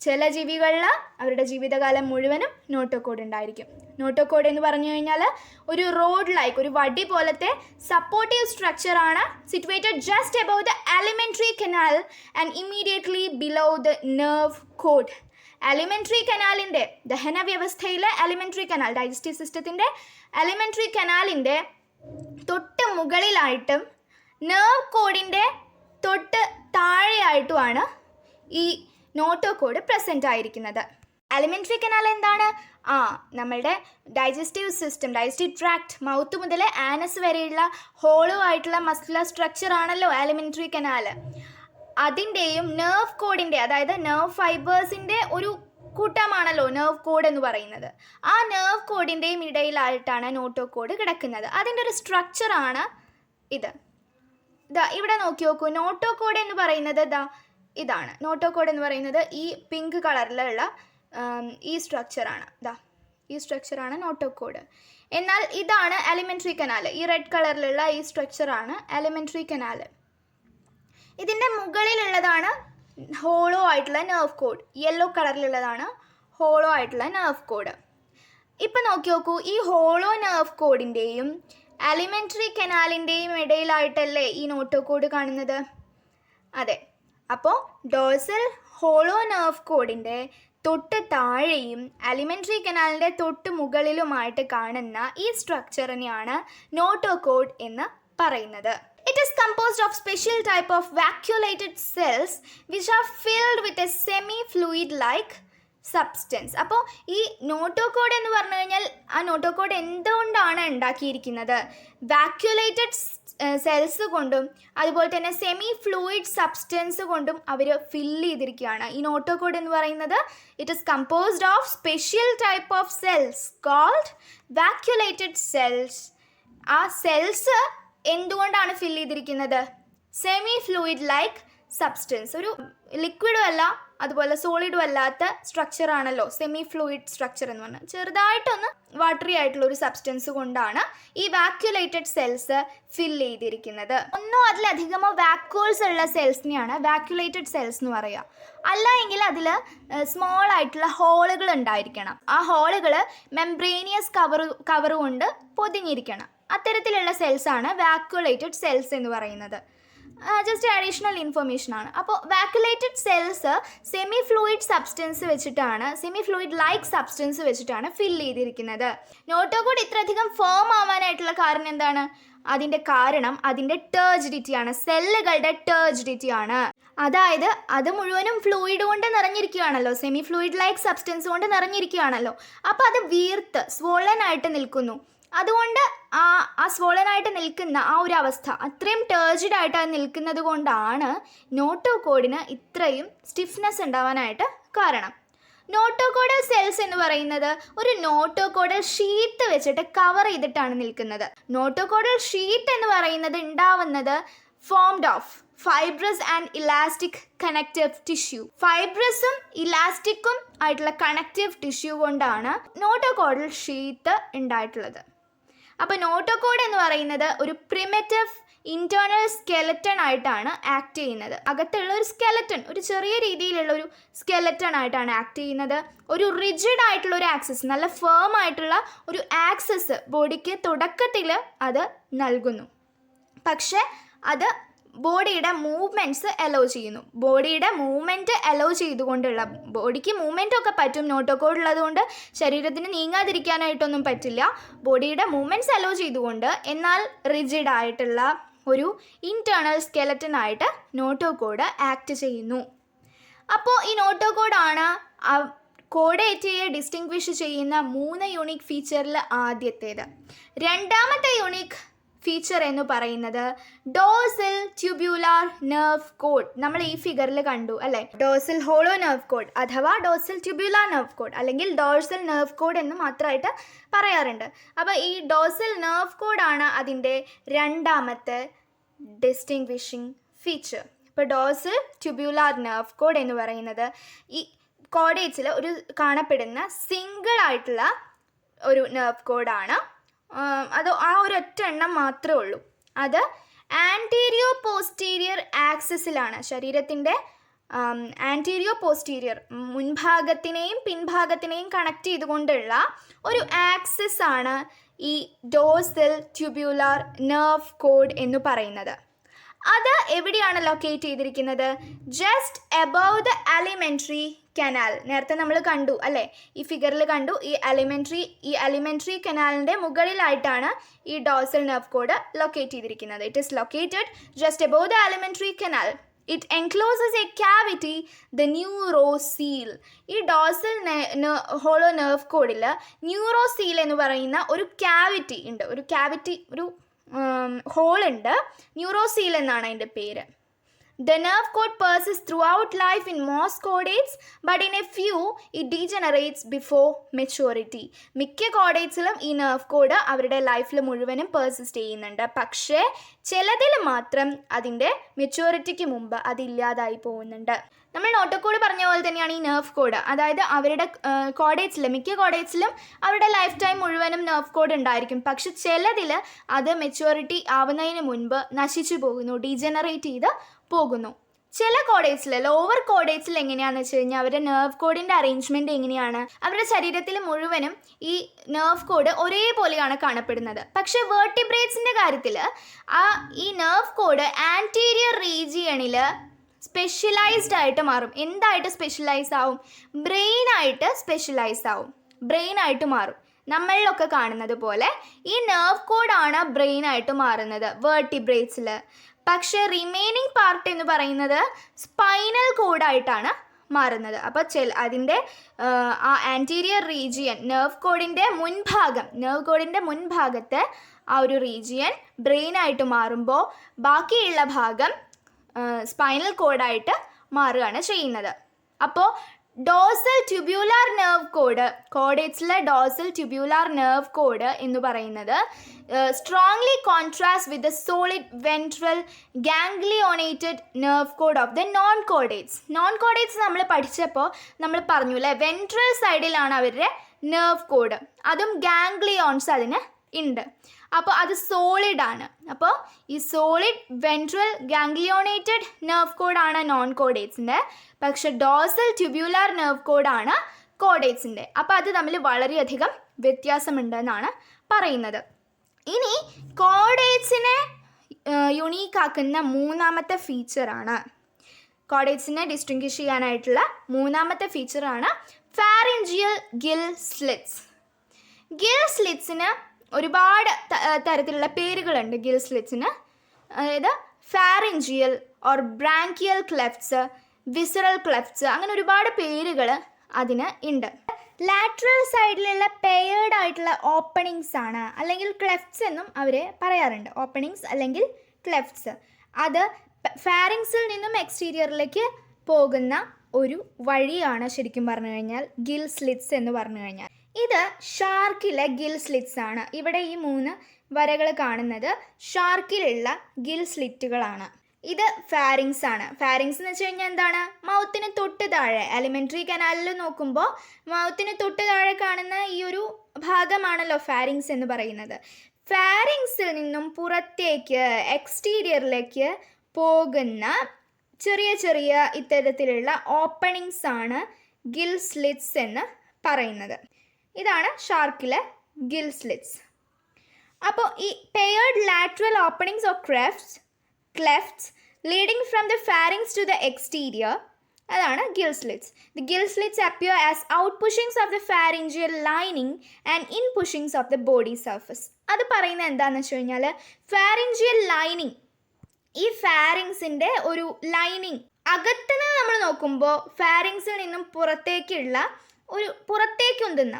ചില ജീവികളിൽ അവരുടെ ജീവിതകാലം മുഴുവനും നോട്ടോകോഡ് ഉണ്ടായിരിക്കും. നോട്ടോകോഡ് എന്ന് പറഞ്ഞു കഴിഞ്ഞാൽ ഒരു ഒരു വടി പോലത്തെ സപ്പോർട്ടീവ് സ്ട്രക്ചറാണ്, situated just above the alimentary canal and immediately below the nerve cord. Alimentary കനാലിൻ്റെ ദഹന വ്യവസ്ഥയിലെ എലിമെൻ്ററി കനാൽ, ഡൈജസ്റ്റീവ് സിസ്റ്റത്തിൻ്റെ എലിമെൻ്ററി കനാലിൻ്റെ തൊട്ട് മുകളിലായിട്ടും നെർവ് കോഡിൻ്റെ തൊട്ട് താഴെയായിട്ടുമാണ് ഈ നോട്ടോകോഡ് പ്രസൻ്റ് ആയിരിക്കുന്നത്. എലിമെൻ്ററി കനാൽ എന്താണ്? നമ്മളുടെ ഡൈജസ്റ്റീവ് ട്രാക്ട്, മൗത്ത് മുതൽ ആനസ് വരെയുള്ള ഹോളോ ആയിട്ടുള്ള മസ്കുലർ സ്ട്രക്ചർ ആണല്ലോ എലിമെൻ്ററി കനാൽ. അതിൻ്റെയും നെർവ് കോഡിൻ്റെ, അതായത് നെർവ് ഫൈബേഴ്സിൻ്റെ ഒരു കൂട്ടമാണല്ലോ നെർവ് കോഡ് എന്ന് പറയുന്നത്. ആ നെർവ് കോഡിൻ്റെയും ഇടയിലായിട്ടാണ് നോട്ടോകോഡ് കിടക്കുന്നത്. അതിൻ്റെ ഒരു സ്ട്രക്ചറാണ് ഇത്. ഇവിടെ നോക്കി നോക്കൂ. നോട്ടോകോഡ് എന്ന് പറയുന്നത് ഇതാണ്. നോട്ടോകോഡ് എന്ന് പറയുന്നത് ഈ പിങ്ക് കളറിലുള്ള ഈ സ്ട്രക്ചറാണ്. ഈ സ്ട്രക്ചറാണ് നോട്ടോകോഡ്. എന്നാൽ ഇതാണ് എലിമെൻ്ററി കനാൽ. ഈ റെഡ് കളറിലുള്ള ഈ സ്ട്രക്ചറാണ് എലിമെൻ്ററി കനാൽ. ഇതിൻ്റെ മുകളിലുള്ളതാണ് ഹോളോ ആയിട്ടുള്ള നെർവ് കോഡ്. യെല്ലോ കളറിലുള്ളതാണ് ഹോളോ ആയിട്ടുള്ള നെർവ് കോഡ്. ഇപ്പം നോക്കി നോക്കൂ, ഈ ഹോളോ നെർവ് കോഡിൻ്റെയും അലിമെൻ്ററി കനാലിൻ്റെയും ഇടയിലായിട്ടല്ലേ ഈ നോട്ടോകോഡ് കാണുന്നത്? അതെ. അപ്പോൾ ഡോഴ്സൽ ഹോളോ നെർവ് കോഡിൻ്റെ തൊട്ട് താഴെയും അലിമെൻ്ററി കനാലിൻ്റെ തൊട്ട് മുകളിലുമായിട്ട് കാണുന്ന ഈ സ്ട്രക്ചറിനെയാണ് നോട്ടോകോഡ് എന്ന് പറയുന്നത്. It is composed of special type of vacuolated cells which are filled with a semi-fluid-like substance. അപ്പോൾ ഈ നോട്ടോകോഡ് എന്ന് പറഞ്ഞു കഴിഞ്ഞാൽ ആ നോട്ടോകോഡ് എന്തുകൊണ്ടാണ് ഉണ്ടാക്കിയിരിക്കുന്നത്? വാക്യുലേറ്റഡ് സെൽസ് കൊണ്ടും അതുപോലെ തന്നെ സെമി ഫ്ലൂയിഡ് സബ്സ്റ്റൻസ് കൊണ്ടും അവർ ഫില്ല് ചെയ്തിരിക്കുകയാണ്. ഈ നോട്ടോകോഡ് എന്ന് പറയുന്നത് it is composed of special type of cells called vacuolated cells. ആ സെൽസ് എന്തുകൊണ്ടാണ് ഫില്ല് ചെയ്തിരിക്കുന്നത്? സെമി ഫ്ലൂയിഡ് ലൈക്ക് സബ്സ്റ്റൻസ്, ഒരു ലിക്വിഡും അല്ല അതുപോലെ സോളിഡും അല്ലാത്ത സ്ട്രക്ചറാണല്ലോ സെമി ഫ്ലൂയിഡ് സ്ട്രക്ചർ എന്ന് പറഞ്ഞാൽ. ചെറുതായിട്ടൊന്ന് വാട്ടറി ആയിട്ടുള്ള ഒരു സബ്സ്റ്റൻസ് കൊണ്ടാണ് ഈ വാക്യുലേറ്റഡ് സെൽസ് ഫില്ല് ചെയ്തിരിക്കുന്നത്. ഒന്നോ അതിലധികമോ വാക്യൂൾസ് ഉള്ള സെൽസിനെയാണ് വാക്യുലേറ്റഡ് സെൽസ് എന്ന് പറയുക. അല്ല എങ്കിൽ അതിൽ സ്മോൾ ആയിട്ടുള്ള ഹോളുകൾ ഉണ്ടായിരിക്കണം. ആ ഹോളുകൾ മെംബ്രേനിയസ് കവർ കൊണ്ട് പൊതിഞ്ഞിരിക്കണം. അത്തരത്തിലുള്ള സെൽസാണ് വാക്യുലേറ്റഡ് സെൽസ് എന്ന് പറയുന്നത്. ജസ്റ്റ് അഡീഷണൽ ഇൻഫർമേഷൻ ആണ്. അപ്പോൾ വാക്യുലേറ്റഡ് സെൽസ് സെമി ഫ്ലൂയിഡ് സബ്സ്റ്റൻസ് വെച്ചിട്ടാണ്, സെമി ഫ്ലൂയിഡ് ലൈക്ക് സബ്സ്റ്റൻസ് വെച്ചിട്ടാണ് ഫില്ല് ചെയ്തിരിക്കുന്നത്. നോട്ടോകോഡ് ഇത്രയധികം ഫേം ആവാനായിട്ടുള്ള കാരണം എന്താണ്? അതിൻ്റെ കാരണം അതിൻ്റെ ടേർജിഡിറ്റി ആണ്, സെല്ലുകളുടെ ടേർജിഡിറ്റി ആണ്. അതായത് അത് മുഴുവനും ഫ്ലൂയിഡ് കൊണ്ട് നിറഞ്ഞിരിക്കുകയാണല്ലോ, സെമി ഫ്ലൂയിഡ് ലൈക്ക് സബ്സ്റ്റൻസ് കൊണ്ട് നിറഞ്ഞിരിക്കുകയാണല്ലോ. അപ്പോൾ അത് വീർത്ത് സ്വോളനായിട്ട് നിൽക്കുന്നു. അതുകൊണ്ട് ആ സ്വോളനായിട്ട് നിൽക്കുന്ന ആ ഒരു അവസ്ഥ, അത്രയും ടേർജിഡ് ആയിട്ട് അത് നിൽക്കുന്നത് കൊണ്ടാണ് നോട്ടോകോഡിന് ഇത്രയും സ്റ്റിഫ്നെസ് ഉണ്ടാവാനായിട്ട് കാരണം. നോട്ടോകോഡൽ സെൽസ് എന്ന് പറയുന്നത് ഒരു നോട്ടോകോഡൽ ഷീറ്റ് വെച്ചിട്ട് കവർ ചെയ്തിട്ടാണ് നിൽക്കുന്നത്. നോട്ടോകോഡൽ ഷീറ്റ് എന്ന് പറയുന്നത് ഉണ്ടാവുന്നത് formed of fibrous and elastic connective tissue. ഫൈബ്രസും ഇലാസ്റ്റിക്കും ആയിട്ടുള്ള കണക്റ്റീവ് ടിഷ്യൂ കൊണ്ടാണ് നോട്ടോകോഡൽ ഷീറ്റ് ഉണ്ടായിട്ടുള്ളത്. അപ്പോൾ നോട്ടോകോഡ് എന്ന് പറയുന്നത് ഒരു പ്രിമിറ്റീവ് ഇൻറ്റേർണൽ സ്കെലറ്റൺ ആയിട്ടാണ് ആക്ട് ചെയ്യുന്നത്. അകത്തുള്ള ഒരു സ്കെലറ്റൺ, ഒരു ചെറിയ രീതിയിലുള്ള ഒരു സ്കെലറ്റൺ ആയിട്ടാണ് ആക്ട് ചെയ്യുന്നത്. ഒരു റിജിഡ് ആയിട്ടുള്ള ഒരു ആക്സസ്, നല്ല ഫേം ആയിട്ടുള്ള ഒരു ആക്സസ് ബോഡിക്ക് തുടക്കത്തിൽ അത് നൽകുന്നു. പക്ഷേ അത് ബോഡിയുടെ മൂവ്മെൻറ്റ്സ് അലോ ചെയ്യുന്നു. ബോഡിയുടെ മൂവ്മെൻറ്റ് അലോ ചെയ്തുകൊണ്ടുള്ള, ബോഡിക്ക് മൂവ്മെൻ്റ് ഒക്കെ പറ്റും, നോട്ടോകോഡ് ഉള്ളതുകൊണ്ട് ശരീരത്തിന് നീങ്ങാതിരിക്കാനായിട്ടൊന്നും പറ്റില്ല. ബോഡിയുടെ മൂവ്മെൻറ്റ്സ് അലോ ചെയ്തുകൊണ്ട് എന്നാൽ റിജിഡ് ആയിട്ടുള്ള ഒരു ഇൻറ്റേർണൽ സ്കെലറ്റൻ ആയിട്ട് നോട്ടോകോഡ് ആക്ട് ചെയ്യുന്നു. അപ്പോൾ ഈ നോട്ടോകോഡാണ് കോഡേറ്റയെ ഡിസ്റ്റിങ്വിഷ് ചെയ്യുന്ന 3 യൂണിക് ഫീച്ചറിൽ ആദ്യത്തേത്. രണ്ടാമത്തെ യൂണിക് ഫീച്ചർ എന്ന് പറയുന്നത് ഡോഴ്സൽ ട്യൂബ്യുലാർ നെർവ് കോഡ്. നമ്മൾ ഈ ഫിഗറിൽ കണ്ടു അല്ലേ, ഡോഴ്സൽ ഹോളോ നെർവ് കോഡ് അഥവാ ഡോഴ്സൽ ട്യൂബ്യുലാർ നെർവ് കോഡ് അല്ലെങ്കിൽ ഡോഴ്സൽ നെർവ് കോഡ് എന്ന് മാത്രമായിട്ട് പറയാറുണ്ട്. അപ്പോൾ ഈ ഡോഴ്സൽ നെർവ് കോഡാണ് അതിൻ്റെ രണ്ടാമത്തെ ഡിസ്റ്റിങ്വിഷിങ് ഫീച്ചർ. ഇപ്പോൾ ഡോഴ്സൽ ട്യൂബ്യുലാർ നെർവ് കോഡ് എന്ന് പറയുന്നത് ഈ കോഡേറ്റ്സിൽ ഒരു കാണപ്പെടുന്ന സിംഗിൾ ആയിട്ടുള്ള ഒരു നെർവ് കോഡാണ്. അത് ആ ഒരു ഒറ്റ എണ്ണം മാത്രമേ ഉള്ളൂ. അത് ആൻറ്റീരിയോ പോസ്റ്റീരിയർ ആക്സിസിലാണ്, ശരീരത്തിൻ്റെ ആൻറ്റീരിയോ പോസ്റ്റീരിയർ മുൻഭാഗത്തിനെയും പിൻഭാഗത്തിനെയും കണക്ട് ചെയ്തുകൊണ്ടുള്ള ഒരു ആക്സിസ് ആണ് ഈ ഡോഴ്സൽ ട്യൂബ്യുലാർ നെർവ് കോഡ് എന്ന് പറയുന്നത്. അത് എവിടെയാണ് ലൊക്കേറ്റ് ചെയ്തിരിക്കുന്നത്? Just above the alimentary canal. നേരത്തെ നമ്മൾ കണ്ടു അല്ലേ, ഈ ഫിഗറിൽ കണ്ടു, ഈ അലിമെൻ്ററി കനാലിൻ്റെ മുകളിലായിട്ടാണ് ഈ ഡോഴ്സൽ നെർവ് കോഡ് ലൊക്കേറ്റ് ചെയ്തിരിക്കുന്നത്. It is located just above the alimentary canal. It encloses a cavity, the neurocoel. ഈ ഡോഴ്സൽ ഹോളോ നെർവ് കോഡിൽ ന്യൂറോസീൽ എന്ന് പറയുന്ന ഒരു ക്യാവിറ്റി ഉണ്ട്, ഒരു ഹോളുണ്ട്. ന്യൂറോസീൽ എന്നാണ് അതിൻ്റെ പേര്. The nerve cord persists throughout life in most chordates, but in a few it degenerates before maturity. മിക്ക കോഡേറ്റ്സിലും ഈ നെർവ് കോഡ് അവരുടെ ലൈഫിൽ മുഴുവനും പെർസിസ്റ്റ് ചെയ്യുന്നുണ്ട്. പക്ഷേ ചിലതിൽ മാത്രം അതിൻ്റെ മെച്യൂരിറ്റിക്ക് മുമ്പ് അതില്ലാതായി പോകുന്നുണ്ട്. നമ്മൾ നോട്ടോകോഡ് പറഞ്ഞ പോലെ തന്നെയാണ് ഈ നെർവ് കോഡ്. അതായത് അവരുടെ മിക്ക കോഡേറ്റ്സിലും അവരുടെ ലൈഫ് ടൈം മുഴുവനും നെർവ് കോഡ് ഉണ്ടായിരിക്കും. പക്ഷെ ചിലതിൽ അത് മെച്യൂരിറ്റി ആവുന്നതിന് മുൻപ് നശിച്ചു പോകുന്നു, ഡീജനറേറ്റ് ചെയ്ത് പോകുന്നു. ചില കോഡേറ്റ്സിൽ, ലോവർ കോഡേറ്റ്സിൽ എങ്ങനെയാണെന്ന് വെച്ച് കഴിഞ്ഞാൽ അവരുടെ നെർവ് കോഡിൻ്റെ അറേഞ്ച്മെൻറ്റ് എങ്ങനെയാണ്, അവരുടെ ശരീരത്തിൽ മുഴുവനും ഈ നെർവ് കോഡ് ഒരേപോലെയാണ് കാണപ്പെടുന്നത്. പക്ഷേ വേർട്ടിബ്രേറ്റ്സിൻ്റെ കാര്യത്തിൽ ഈ നെർവ് കോഡ് ആൻറ്റീരിയർ റീജിയണിൽ സ്പെഷ്യലൈസ്ഡ് ആയിട്ട് മാറും. എന്തായിട്ട് സ്പെഷ്യലൈസ് ആവും? ബ്രെയിനായിട്ട് സ്പെഷ്യലൈസ് ആവും, ബ്രെയിനായിട്ട് മാറും. നമ്മളിലൊക്കെ കാണുന്നത് പോലെ ഈ നെർവ് കോഡാണ് ബ്രെയിനായിട്ട് മാറുന്നത് വേർട്ടിബ്രേറ്റ്സിൽ. പക്ഷേ റിമൈനിങ് പാർട്ട് എന്ന് പറയുന്നത് സ്പൈനൽ കോഡായിട്ടാണ് മാറുന്നത്. അപ്പോൾ അതിൻ്റെ ആ ആൻറ്റീരിയർ റീജിയൻ, നെർവ് കോഡിൻ്റെ മുൻഭാഗത്തെ ആ ഒരു റീജിയൻ ബ്രെയിനായിട്ട് മാറുമ്പോൾ ബാക്കിയുള്ള ഭാഗം സ്പൈനൽ കോഡായിട്ട് മാറുകയാണ് ചെയ്യുന്നത്. അപ്പോൾ ഡോസൽ ട്യൂബ്യുലാർ നെർവ് കോഡ്, കോഡേറ്റ്സിലെ ഡോസൽ ട്യൂബ്യുലാർ നെർവ് കോഡ് എന്ന് പറയുന്നത് strongly contrast with the solid ventral ganglionated nerve cord of the non chordates നമ്മൾ പഠിച്ചപ്പോൾ നമ്മൾ പറഞ്ഞു അല്ലേ, വെൻട്രൽ സൈഡിലാണ് അവരുടെ നെർവ് കോഡ്, അതും ഗാംഗ്ലിയോൺസ് അതിന് ഉണ്ട്. അപ്പോൾ അത് സോളിഡാണ്. അപ്പോൾ ഈ സോളിഡ് വെൻട്രൽ ഗാംഗ്ലിയോണേറ്റഡ് നെർവ് കോഡാണ് നോൺ കോഡേറ്റ്സിൻ്റെ, പക്ഷെ ഡോസൽ ട്യൂബ്യുലാർ നെർവ് കോഡാണ് കോഡേറ്റ്സിൻ്റെ. അപ്പോൾ അത് തമ്മിൽ വളരെയധികം വ്യത്യാസമുണ്ടെന്നാണ് പറയുന്നത്. ഇനി കോഡേറ്റ്സിനെ യുണീക്കാക്കുന്ന മൂന്നാമത്തെ ഫീച്ചറാണ്, കോഡേറ്റ്സിനെ ഡിസ്റ്റിങ്വിഷ് ചെയ്യാനായിട്ടുള്ള മൂന്നാമത്തെ ഫീച്ചറാണ് ഫാരിഞ്ചിയൽ ഗിൽ സ്ലിറ്റ്സ്. ഗിൽ സ്ലിറ്റ്സിന് ഒരുപാട് തരത്തിലുള്ള പേരുകളുണ്ട്. ഗിൽ സ്ലിറ്റ്സിന്, അതായത് ഫാരിഞ്ചിയൽ ഓർ ബ്രാങ്കിയൽ ക്ലെഫ്റ്റ്സ്, വിസറൽ ക്ലെഫ്റ്റ്സ്, അങ്ങനെ ഒരുപാട് പേരുകൾ അതിന് ഉണ്ട്. ലാറ്ററൽ സൈഡിലുള്ള പെയർഡ് ആയിട്ടുള്ള ഓപ്പണിങ്സ് ആണ്, അല്ലെങ്കിൽ ക്ലെഫ്റ്റ്സ് എന്നും അവർ പറയാറുണ്ട്. ഓപ്പണിങ്സ് അല്ലെങ്കിൽ ക്ലെഫ്റ്റ്സ്, അത് ഫാരിങ്സിൽ നിന്നും എക്സ്റ്റീരിയറിലേക്ക് പോകുന്ന ഒരു വഴിയാണ് ശരിക്കും പറഞ്ഞു കഴിഞ്ഞാൽ ഗിൽ സ്ലിറ്റ്സ് എന്ന് പറഞ്ഞു കഴിഞ്ഞാൽ. ഇത് ഷാർക്കിലെ ഗിൽ സ്ലിറ്റ്സ് ആണ്. ഇവിടെ ഈ 3 വരകൾ കാണുന്നത് ഷാർക്കിലുള്ള ഗിൽ സ്ലിറ്റുകളാണ്. ഇത് ഫാരിങ്സ് ആണ്. ഫാരിങ്സ് എന്ന് വെച്ച് കഴിഞ്ഞാൽ എന്താണ്? മൗത്തിന് തൊട്ട് താഴെ, എലിമെൻ്ററി കനാലിൽ നോക്കുമ്പോൾ മൗത്തിന് തൊട്ട് താഴെ കാണുന്ന ഈ ഒരു ഭാഗമാണല്ലോ ഫാരിങ്സ് എന്ന് പറയുന്നത്. ഫാരിങ്സിൽ നിന്നും പുറത്തേക്ക് എക്സ്റ്റീരിയറിലേക്ക് പോകുന്ന ചെറിയ ചെറിയ ഇത്തരത്തിലുള്ള ഓപ്പണിങ്സ് ആണ് ഗിൽ സ്ലിറ്റ്സ് എന്ന് പറയുന്നത്. ഇതാണ് ഷാർക്കിലെ ഗിൽ സ്ലിറ്റ്സ്. അപ്പോൾ ഈ paired lateral openings of clefts leading from the pharynx to the exterior, അതാണ് gill slits. The gill slits appear as out pushings of the pharyngeal lining and in pushings of the body surface. അത് പറയുന്നത് എന്താണെന്ന് വെച്ച് കഴിഞ്ഞാൽ, pharyngeal lining, ഈ ഫാരിങ്സിൻ്റെ ഒരു lining അകത്തുനിന്ന് നമ്മൾ നോക്കുമ്പോൾ ഫാരിങ്സിൽ നിന്നും പുറത്തേക്കുള്ള ഒരു പുറത്തേക്കുന്തുന്ന,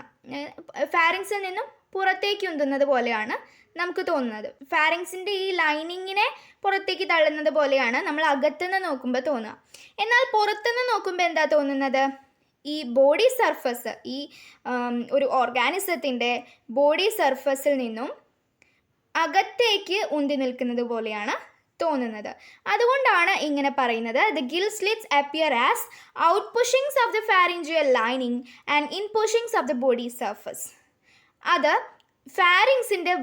ഫാരിങ്സിൽ നിന്നും പുറത്തേക്കുന്തുന്നത് പോലെയാണ് നമുക്ക് തോന്നുന്നത്. ഫാരിങ്സിൻ്റെ ഈ ലൈനിങ്ങിനെ പുറത്തേക്ക് തള്ളുന്നത് പോലെയാണ് നമ്മൾ അകത്തുനിന്ന് നോക്കുമ്പോൾ തോന്നുക. എന്നാൽ പുറത്തുനിന്ന് നോക്കുമ്പോൾ എന്താ തോന്നുന്നത്? ഈ ബോഡി സർഫസ്, ഈ ഒരു ഓർഗാനിസത്തിൻ്റെ ബോഡി സർഫസിൽ നിന്നും അകത്തേക്ക് ഉന്തി നിൽക്കുന്നത് പോലെയാണ് തോന്നുന്നത്. അതുകൊണ്ടാണ് ഇങ്ങനെ പറയുന്നത്, the gill slits appear as out pushings of the pharyngeal lining and in pushings of the body surface. അത് ഫാരിങ്സിൻ്റെ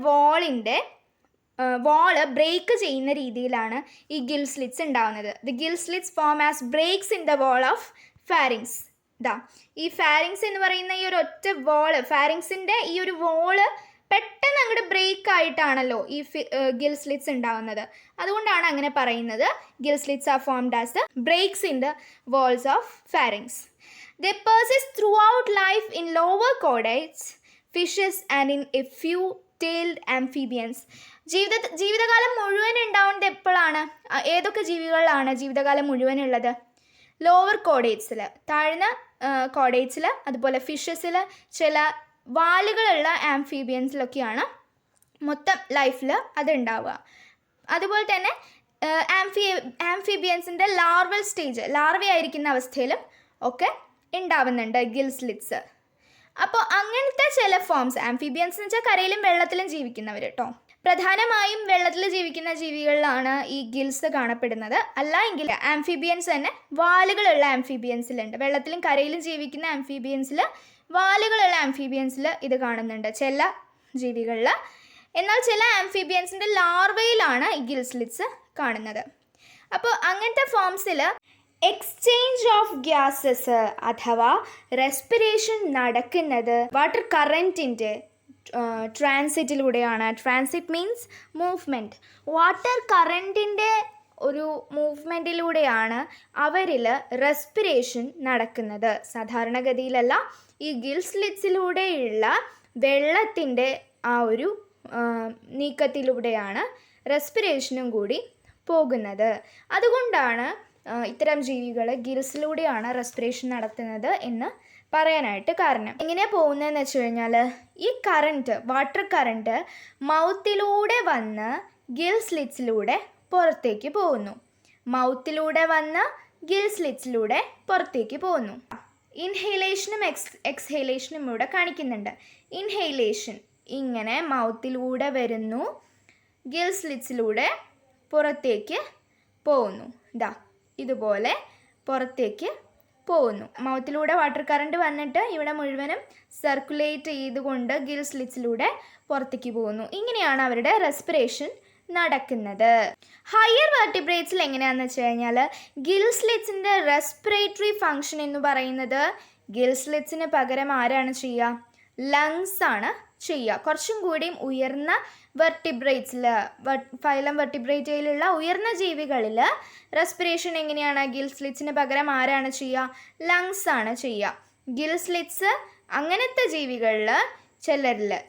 വാള് ബ്രേക്ക് ചെയ്യുന്ന രീതിയിലാണ് ഈ ഗിൽ സ്ലിറ്റ്സ് ഉണ്ടാകുന്നത്. The gill slits form as breaks in the wall of pharynx. ഈ pharynx എന്ന് പറയുന്ന ഈ ഒരു ഒറ്റ വാള്, ഫാരിങ്സിൻ്റെ ഈ ഒരു വാള് പെട്ടെന്ന് അങ്ങോട്ട് ബ്രേക്ക് ആയിട്ടാണല്ലോ ഈ ഗിൽ സ്ലിറ്റ്സ് ഉണ്ടാകുന്നത്. അതുകൊണ്ടാണ് അങ്ങനെ പറയുന്നത്, gill slits are formed as the breaks in the walls of pharynx. They persist throughout life in lower chordates, fishes and in a few tailed amphibians. ജീവിതകാലം മുഴുവൻ ഉണ്ടാവുന്നത് എപ്പോഴാണ്? ഏതൊക്കെ ജീവികളിലാണ് ജീവിതകാലം മുഴുവൻ ഉള്ളത്? ലോവർ കോഡേറ്റ്സിൽ, താഴ്ന്ന കോഡേറ്റ്സിൽ, അതുപോലെ ഫിഷസിൽ, ചില വാലുകളുള്ള ആംഫീബിയൻസിലൊക്കെയാണ് മൊത്തം ലൈഫിൽ അതുണ്ടാവുക. അതുപോലെ തന്നെ ആംഫീബിയൻസിൻ്റെ ലാർവൽ സ്റ്റേജ്, ലാർവയായിരിക്കുന്ന അവസ്ഥയിലും ഒക്കെ ഉണ്ടാവുന്നുണ്ട് ഗിൽ സ്ലിറ്റ്സ്. അപ്പോൾ അങ്ങനത്തെ ചില ഫോംസ്, ആംഫീബിയൻസ് എന്ന് വെച്ചാൽ കരയിലും വെള്ളത്തിലും ജീവിക്കുന്നവർ കേട്ടോ. പ്രധാനമായും വെള്ളത്തിൽ ജീവിക്കുന്ന ജീവികളിലാണ് ഈ ഗിൽസ് കാണപ്പെടുന്നത്. അല്ല എങ്കിൽ ആംഫീബിയൻസ് തന്നെ വാലുകളുള്ള ആംഫീബിയൻസിലുണ്ട്. വെള്ളത്തിലും കരയിലും ജീവിക്കുന്ന ആംഫീബിയൻസിൽ, വാലുകളുള്ള ആംഫീബിയൻസിൽ ഇത് കാണുന്നുണ്ട് ചില ജീവികളിൽ. എന്നാൽ ചില ആംഫീബിയൻസിൻ്റെ ലാർവയിലാണ് ഈ ഗിൽ സ്ലിറ്റ്സ് കാണുന്നത്. അപ്പോൾ അങ്ങനത്തെ ഫോംസിൽ എക്സ്ചേഞ്ച് ഓഫ് ഗ്യാസസ് അഥവാ റെസ്പിറേഷൻ നടക്കുന്നത് വാട്ടർ കറൻറ്റിൻ്റെ ട്രാൻസിറ്റിലൂടെയാണ്. Transit means movement. വാട്ടർ കറൻറ്റിൻ്റെ ഒരു മൂവ്മെൻറ്റിലൂടെയാണ് അവരിൽ റെസ്പിറേഷൻ നടക്കുന്നത്. സാധാരണഗതിയിലല്ല, ഈ ഗിൽ സ്ലിറ്റ്സിലൂടെയുള്ള വെള്ളത്തിൻ്റെ ആ ഒരു നീക്കത്തിലൂടെയാണ് റെസ്പിറേഷനും കൂടി പോകുന്നത്. അതുകൊണ്ടാണ് ഇത്തരം ജീവികൾ ഗിൽസിലൂടെയാണ് റെസ്പിറേഷൻ നടത്തുന്നത് എന്ന് പറയാനായിട്ട് കാരണം. എങ്ങനെയാണ് പോകുന്നതെന്ന് വെച്ച് കഴിഞ്ഞാൽ, ഈ കറൻറ്റ്, വാട്ടർ കറൻറ്റ് മൗത്തിലൂടെ വന്ന് ഗിൽ സ്ലിറ്റ്സിലൂടെ പുറത്തേക്ക് പോകുന്നു. മൗത്തിലൂടെ വന്ന് ഗിൽ സ്ലിറ്റ്സിലൂടെ പുറത്തേക്ക് പോകുന്നു. ഇൻഹേലേഷനും എക്സ്ഹേലേഷനും ഇവിടെ കാണിക്കുന്നുണ്ട്. ഇൻഹേലേഷൻ ഇങ്ങനെ മൗത്തിലൂടെ വരുന്നു, ഗിൽ സ്ലിറ്റ്സിലൂടെ പുറത്തേക്ക് പോകുന്നു. ഇതുപോലെ പുറത്തേക്ക് പോകുന്നു. മൗത്തിലൂടെ വാട്ടർ കറൻറ്റ് വന്നിട്ട് ഇവിടെ മുഴുവനും സർക്കുലേറ്റ് ചെയ്തുകൊണ്ട് ഗിൽ സ്ലിറ്റ്സിലൂടെ പുറത്തേക്ക് പോകുന്നു. ഇങ്ങനെയാണ് അവരുടെ റെസ്പിറേഷൻ നടക്കുന്നത്. ഹയർ വെർട്ടിബ്രേറ്റ്സിൽ എങ്ങനെയാണെന്ന് വെച്ച് കഴിഞ്ഞാൽ, ഗിൽ സ്ലിറ്റ്സിൻ്റെ റെസ്പിറേറ്ററി ഫങ്ഷൻ എന്ന് പറയുന്നത് ഗിൽ സ്ലിറ്റ്സിന് പകരം ആരാണ് ചെയ്യുക? ലങ്സ് ആണ് ചെയ്യുക. കുറച്ചും കൂടിയും ഉയർന്ന വെർട്ടിബ്രേറ്റ്സിൽ, ഫൈലം വെർട്ടിബ്രേറ്റയിലുള്ള ഉയർന്ന ജീവികളിൽ റെസ്പിറേഷൻ എങ്ങനെയാണ്? ഗിൽ സ്ലിറ്റ്സിന് പകരം ആരാണ് ചെയ്യുക? ലങ്സ് ആണ് ചെയ്യുക. ഗിൽ സ്ലിറ്റ്സ് അങ്ങനത്തെ ജീവികളിൽ,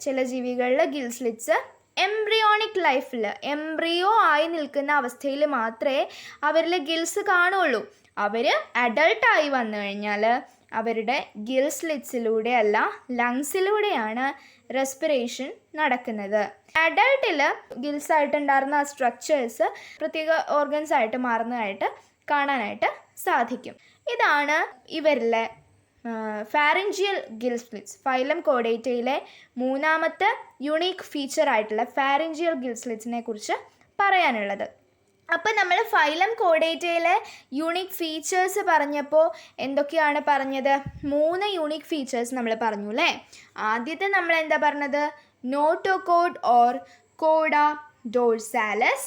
ചില ജീവികളിൽ ഗിൽ സ്ലിറ്റ്സ് എംബ്രിയോണിക് ലൈഫിൽ, എംബ്രിയോ ആയി നിൽക്കുന്ന അവസ്ഥയിൽ മാത്രമേ അവരിൽ ഗിൽസ് കാണുള്ളൂ. അവർ അഡൾട്ടായി വന്നു കഴിഞ്ഞാൽ അവരുടെ ഗിൽ സ്ലിറ്റ്സിലൂടെ അല്ല, ലങ്സിലൂടെയാണ് റെസ്പിറേഷൻ നടക്കുന്നത്. അഡൾട്ടിൽ ഗിൽസ് ആയിട്ടുണ്ടായിരുന്ന സ്ട്രക്ചേഴ്സ് പ്രത്യേക ഓർഗൻസ് ആയിട്ട് മാറുന്നതായിട്ട് കാണാനായിട്ട് സാധിക്കും. ഇതാണ് ഇവരിലെ ഫാരിഞ്ചിയൽ ഗിൽ സ്ലിറ്റ്സ്. ഫൈലം കോഡേറ്റയിലെ മൂന്നാമത്തെ യുണീക്ക് ഫീച്ചർ ആയിട്ടുള്ള ഫാരിഞ്ചിയൽ ഗിൽ സ്ലിറ്റ്സിനെ കുറിച്ച് പറയാനുള്ളത്. അപ്പം നമ്മൾ ഫൈലം കോഡേറ്റയിലെ യുണീക്ക് ഫീച്ചേഴ്സ് പറഞ്ഞപ്പോൾ എന്തൊക്കെയാണ് പറഞ്ഞത്? 3 യുണീക്ക് ഫീച്ചേഴ്സ് നമ്മൾ പറഞ്ഞു അല്ലേ? ആദ്യത്തെ നമ്മൾ എന്താ പറഞ്ഞത്? നോട്ടോകോഡ് ഓർ കോഡ dorsalis,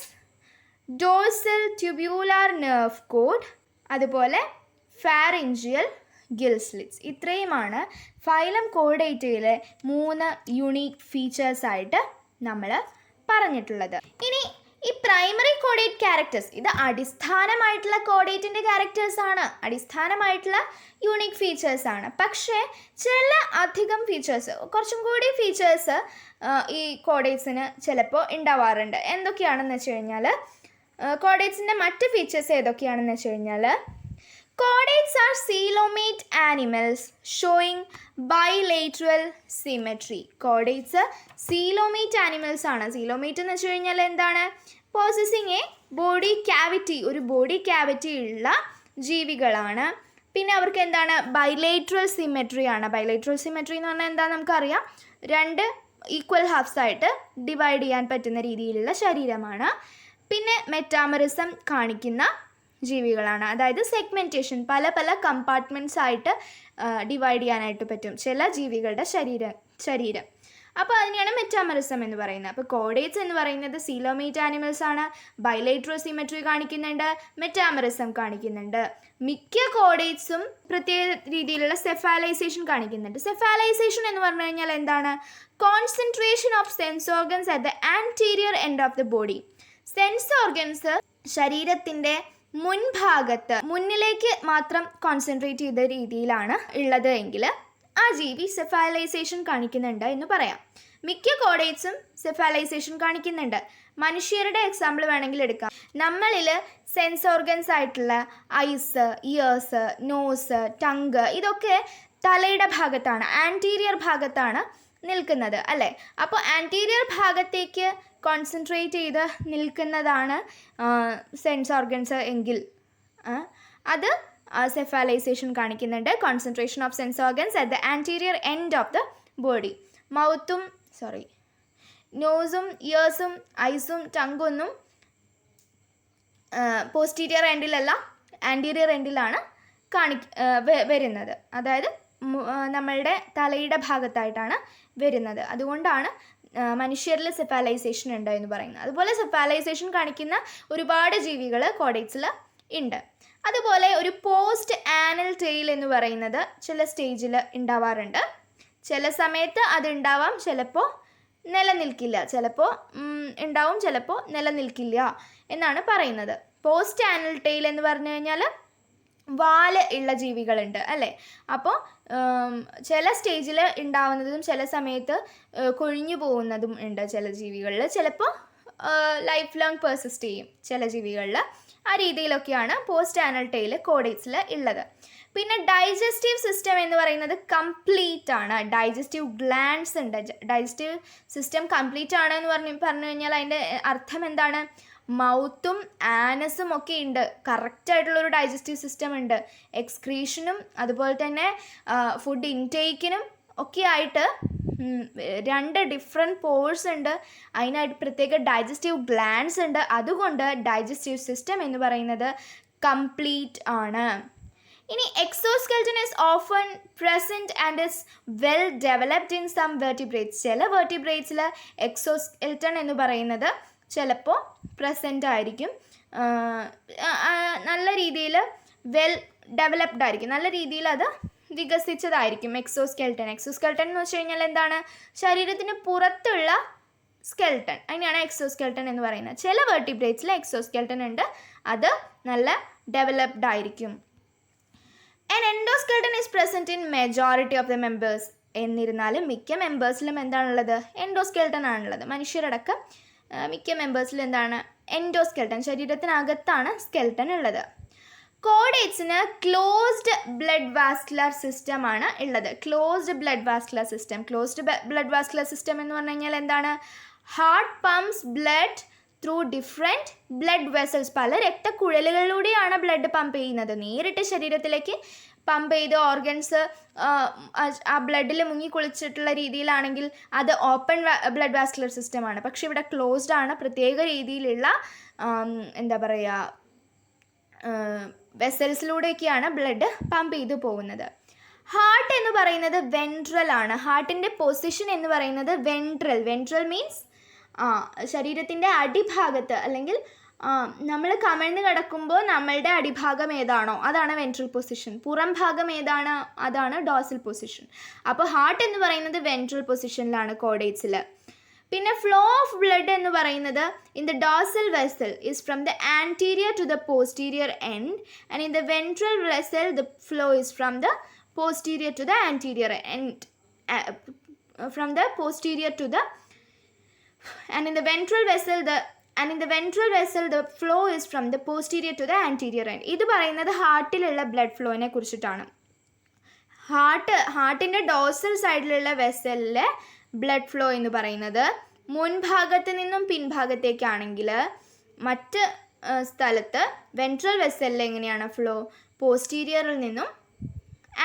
dorsal tubular nerve cord, അതുപോലെ ഫാരിഞ്ചിയൽ ഗിൽ സ്ലിറ്റ്സ്. ഇത്രയുമാണ് ഫൈലം കോഡേറ്റയിലെ 3 യുണീക്ക് ഫീച്ചേഴ്സായിട്ട് നമ്മൾ പറഞ്ഞിട്ടുള്ളത്. ഇനി ഈ പ്രൈമറി കോഡേറ്റ് ക്യാരക്ടേഴ്സ്, ഇത് അടിസ്ഥാനമായിട്ടുള്ള കോഡേറ്റിൻ്റെ ക്യാരക്ടേഴ്സാണ്, അടിസ്ഥാനമായിട്ടുള്ള യൂണിക് ഫീച്ചേഴ്സാണ്. പക്ഷേ ചില അധികം ഫീച്ചേഴ്സ്, കുറച്ചും കൂടി ഫീച്ചേഴ്സ് ഈ കോഡേറ്റ്സിന് ചിലപ്പോൾ ഉണ്ടാവാറുണ്ട്. എന്തൊക്കെയാണെന്ന് വെച്ച് കഴിഞ്ഞാൽ, കോഡേറ്റ്സിൻ്റെ മറ്റ് ഫീച്ചേഴ്സ് ഏതൊക്കെയാണെന്ന് വെച്ച് കഴിഞ്ഞാൽ, chordates R coelomate animals showing bilateral symmetry. Chordates coelomate animals ആണ്. സീലോമേറ്റ് എന്ന് വെച്ച് കഴിഞ്ഞാൽ എന്താണ്? പോസസിങ് എ ബോഡി ക്യാവിറ്റി, ഒരു ബോഡി ക്യാവിറ്റി ഉള്ള ജീവികളാണ്. പിന്നെ അവർക്ക് എന്താണ്? ബൈലേറ്ററൽ സിമെട്രി ആണ്. ബൈലേറ്ററൽ സിമെട്രി എന്ന് പറഞ്ഞാൽ എന്താ നമുക്കറിയാം, 2 ഈക്വൽ ഹാഫ്സ് ആയിട്ട് ഡിവൈഡ് ചെയ്യാൻ പറ്റുന്ന രീതിയിലുള്ള ശരീരമാണ്. പിന്നെ മെറ്റാമറിസം കാണിക്കുന്ന ജീവികളാണ്. അതായത് സെഗ്മെൻറ്റേഷൻ, പല പല കമ്പാർട്ട്മെൻറ്റ്സ് ആയിട്ട് ഡിവൈഡ് ചെയ്യാനായിട്ട് പറ്റും ചില ജീവികളുടെ ശരീരം. അപ്പോൾ അതിനെയാണ് മെറ്റാമറിസം എന്ന് പറയുന്നത്. അപ്പോൾ കോഡേറ്റ്സ് എന്ന് പറയുന്നത് സീലോമേറ്റ് ആനിമൽസ് ആണ്. ബൈലേറ്ററൽ സിമെട്രി കാണിക്കുന്നുണ്ട്, മെറ്റാമറിസം കാണിക്കുന്നുണ്ട്. മിക്ക കോഡേറ്റ്സും പ്രത്യേക രീതിയിലുള്ള സെഫാലൈസേഷൻ കാണിക്കുന്നുണ്ട്. സെഫാലൈസേഷൻ എന്ന് പറഞ്ഞു കഴിഞ്ഞാൽ എന്താണ്? Concentration of sense organs at the anterior end of the body. Sense organs ശരീരത്തിൻ്റെ മുൻഭാഗത്ത്, മുന്നിലേക്ക് മാത്രം കോൺസെൻട്രേറ്റ് ചെയ്ത രീതിയിലാണ് ഉള്ളത് എങ്കിൽ ആ ജീവി സെഫാലൈസേഷൻ കാണിക്കുന്നുണ്ട് എന്ന് പറയാം. മിക്ക കോഡേറ്റ്സും സെഫാലൈസേഷൻ കാണിക്കുന്നുണ്ട്. മനുഷ്യരുടെ എക്സാമ്പിൾ വേണമെങ്കിൽ എടുക്കാം. നമ്മളിൽ സെൻസ് ഓർഗൻസ് ആയിട്ടുള്ള ഐസ്, ഇയേഴ്സ്, നോസ്, ടങ്ക് ഇതൊക്കെ തലയുടെ ഭാഗത്താണ്, ആൻറ്റീരിയർ ഭാഗത്താണ് നിൽക്കുന്നത് അല്ലേ? അപ്പോൾ ആൻറ്റീരിയർ ഭാഗത്തേക്ക് കോൺസെൻട്രേറ്റ് ചെയ്ത് നിൽക്കുന്നതാണ് സെൻസ് ഓർഗൻസ് എങ്കിൽ അത് സെഫാലൈസേഷൻ കാണിക്കുന്നുണ്ട്. Concentration of sense organs at the anterior end of the body. നോസും ഇയേഴ്സും ഐസും ടങ്കൊന്നും പോസ്റ്റീരിയർ എൻഡിലല്ല, ആൻറ്റീരിയർ എൻഡിലാണ് വരുന്നത്. അതായത് നമ്മളുടെ തലയുടെ ഭാഗത്തായിട്ടാണ് വരുന്നത്. അതുകൊണ്ടാണ് മനുഷ്യരിൽ സെഫാലൈസേഷൻ ഉണ്ട് എന്ന് പറയുന്നത്. അതുപോലെ സെഫാലൈസേഷൻ കാണിക്കുന്ന ഒരുപാട് ജീവികൾ കോഡേറ്റ്സിൽ ഉണ്ട്. അതുപോലെ ഒരു പോസ്റ്റ് ആനൽ ടെയിൽ എന്ന് പറയുന്നത് ചില സ്റ്റേജിൽ ഉണ്ടാവാറുണ്ട്. ചില സമയത്ത് അത് ഉണ്ടാവാം, ചിലപ്പോൾ നിലനിൽക്കില്ല. ചിലപ്പോൾ ഉണ്ടാവും, ചിലപ്പോൾ നിലനിൽക്കില്ല എന്നാണ് പറയുന്നത്. പോസ്റ്റ് ആനൽ ടെയിൽ എന്ന് പറഞ്ഞു കഴിഞ്ഞാൽ വാല് ഉള്ള ജീവികളുണ്ട് അല്ലേ. അപ്പോൾ ചില സ്റ്റേജിൽ ഉണ്ടാവുന്നതും ചില സമയത്ത് കൊഴിഞ്ഞു പോകുന്നതും ഉണ്ട് ചില ജീവികളിൽ. ചിലപ്പോൾ ലൈഫ് ലോങ് പെർസിസ്റ്റ് ചെയ്യും ചില ജീവികളിൽ. ആ രീതിയിലൊക്കെയാണ് പോസ്റ്റ് ആനൽ ടെയിൽ കോഡേറ്റ്സിൽ ഉള്ളത്. പിന്നെ ഡൈജസ്റ്റീവ് സിസ്റ്റം എന്ന് പറയുന്നത് കംപ്ലീറ്റ് ആണ്. ഡൈജസ്റ്റീവ് ഗ്ലാൻഡ്സ് ഉണ്ട്. ഡൈജസ്റ്റീവ് സിസ്റ്റം കംപ്ലീറ്റ് ആണ് എന്ന് പറഞ്ഞു കഴിഞ്ഞാൽ അതിൻ്റെ അർത്ഥം എന്താണ്? മൗത്തും ആനസും ഒക്കെ ഉണ്ട്. കറക്റ്റായിട്ടുള്ളൊരു ഡൈജസ്റ്റീവ് സിസ്റ്റം ഉണ്ട്. എക്സ്ക്രീഷനും അതുപോലെ തന്നെ ഫുഡ് ഇൻടേക്കിനും ഒക്കെ ആയിട്ട് 2 ഡിഫറെൻറ്റ് പോഴ്സ് ഉണ്ട്. അതിനായിട്ട് പ്രത്യേക ഡൈജസ്റ്റീവ് ഗ്ലാൻഡ്സ് ഉണ്ട്. അതുകൊണ്ട് ഡൈജസ്റ്റീവ് സിസ്റ്റം എന്ന് പറയുന്നത് കംപ്ലീറ്റ് ആണ്. ഇനി exoskeleton is often present and is well developed in some vertebrates. ചില വെർട്ടിബ്രേറ്റ്സിൽ എക്സോസ്കെൽറ്റൻ എന്ന് പറയുന്നത് ചിലപ്പോൾ പ്രസൻ്റ് ആയിരിക്കും. നല്ല രീതിയിൽ വെൽ ഡെവലപ്ഡ് ആയിരിക്കും. നല്ല രീതിയിൽ അത് വികസിച്ചതായിരിക്കും എക്സോസ്കെൽട്ടൻ. എക്സോസ്കെൽട്ടൻ എന്ന് വെച്ച് കഴിഞ്ഞാൽ എന്താണ്? ശരീരത്തിന് പുറത്തുള്ള സ്കെൽട്ടൻ. അതിനെയാണ് എക്സോസ്കെൽട്ടൻ എന്ന് പറയുന്നത്. ചില വെർട്ടിബ്രേറ്റ്സിൽ എക്സോസ്കെൽട്ടൻ ഉണ്ട്, അത് നല്ല ഡെവലപ്ഡ് ആയിരിക്കും. And endoskeleton is present in majority of the members. എന്നിരുന്നാലും മിക്ക മെമ്പേഴ്സിലും എന്താണുള്ളത്? എൻഡോസ്കെൽട്ടൻ ആണുള്ളത്. മനുഷ്യരടക്കം മിക്ക മെമ്പേഴ്സിലും എന്താണ്? എൻഡോസ്കെൽട്ടൻ, ശരീരത്തിനകത്താണ് സ്കെൽട്ടൻ ഉള്ളത്. കോഡേറ്റ്സിന് ക്ലോസ്ഡ് ബ്ലഡ് വാസ്കുലർ സിസ്റ്റം ആണ് ഉള്ളത്. Closed blood vascular system. Closed blood vascular system എന്ന് പറഞ്ഞു കഴിഞ്ഞാൽ എന്താണ്? Heart pumps blood through different blood vessels. പല രക്തക്കുഴലുകളിലൂടെയാണ് ബ്ലഡ് പമ്പ് ചെയ്യുന്നത്. നേരിട്ട് ശരീരത്തിലേക്ക് പമ്പ് ചെയ്ത് ഓർഗൻസ് ആ ബ്ലഡിൽ മുങ്ങി കുളിച്ചിട്ടുള്ള രീതിയിലാണെങ്കിൽ അത് ഓപ്പൺ ബ്ലഡ് വാസ്കുലർ സിസ്റ്റമാണ്. പക്ഷേ ഇവിടെ ക്ലോസ്ഡ് ആണ്. പ്രത്യേക രീതിയിലുള്ള എന്താ പറയുക, വെസൽസിലൂടെയൊക്കെയാണ് ബ്ലഡ് പമ്പ് ചെയ്തു പോകുന്നത്. ഹാർട്ട് എന്ന് പറയുന്നത് വെൻട്രൽ ആണ്. ഹാർട്ടിൻ്റെ പൊസിഷൻ എന്ന് പറയുന്നത് വെൻട്രൽ. വെൻട്രൽ മീൻസ് ശരീരത്തിൻ്റെ അടിഭാഗത്ത്, അല്ലെങ്കിൽ നമ്മൾ കമിഴ്ന്ന് കിടക്കുമ്പോൾ നമ്മളുടെ അടിഭാഗം ഏതാണോ അതാണ് വെൻട്രൽ പൊസിഷൻ. പുറം ഭാഗം ഏതാണ്? അതാണ് ഡോർസൽ പൊസിഷൻ. അപ്പോൾ ഹാർട്ട് എന്ന് പറയുന്നത് വെൻട്രൽ പൊസിഷനിലാണ് കോഡേറ്റ്സിൽ. പിന്നെ ഫ്ലോ ഓഫ് ബ്ലഡ് എന്ന് പറയുന്നത് in the dorsal vessel is from the anterior to the posterior end and in the ventral vessel the flow is from the posterior to the anterior end from the posterior to the and in the ventral vessel the flow is from the posterior to the anterior end. ഇത് പറയുന്നത് ഹാർട്ടിലുള്ള blood ഫ്ലോനെ കുറിച്ചിട്ടാണ്. ഹാർട്ടിൻ്റെ dorsal സൈഡിലുള്ള വെസലിലെ blood flow എന്ന് പറയുന്നത് മുൻഭാഗത്ത് നിന്നും പിൻഭാഗത്തേക്കാണെങ്കിൽ, മറ്റ് സ്ഥലത്ത് വെൻട്രൽ വെസലിൽ എങ്ങനെയാണ് ഫ്ലോ? പോസ്റ്റീരിയറിൽ നിന്നും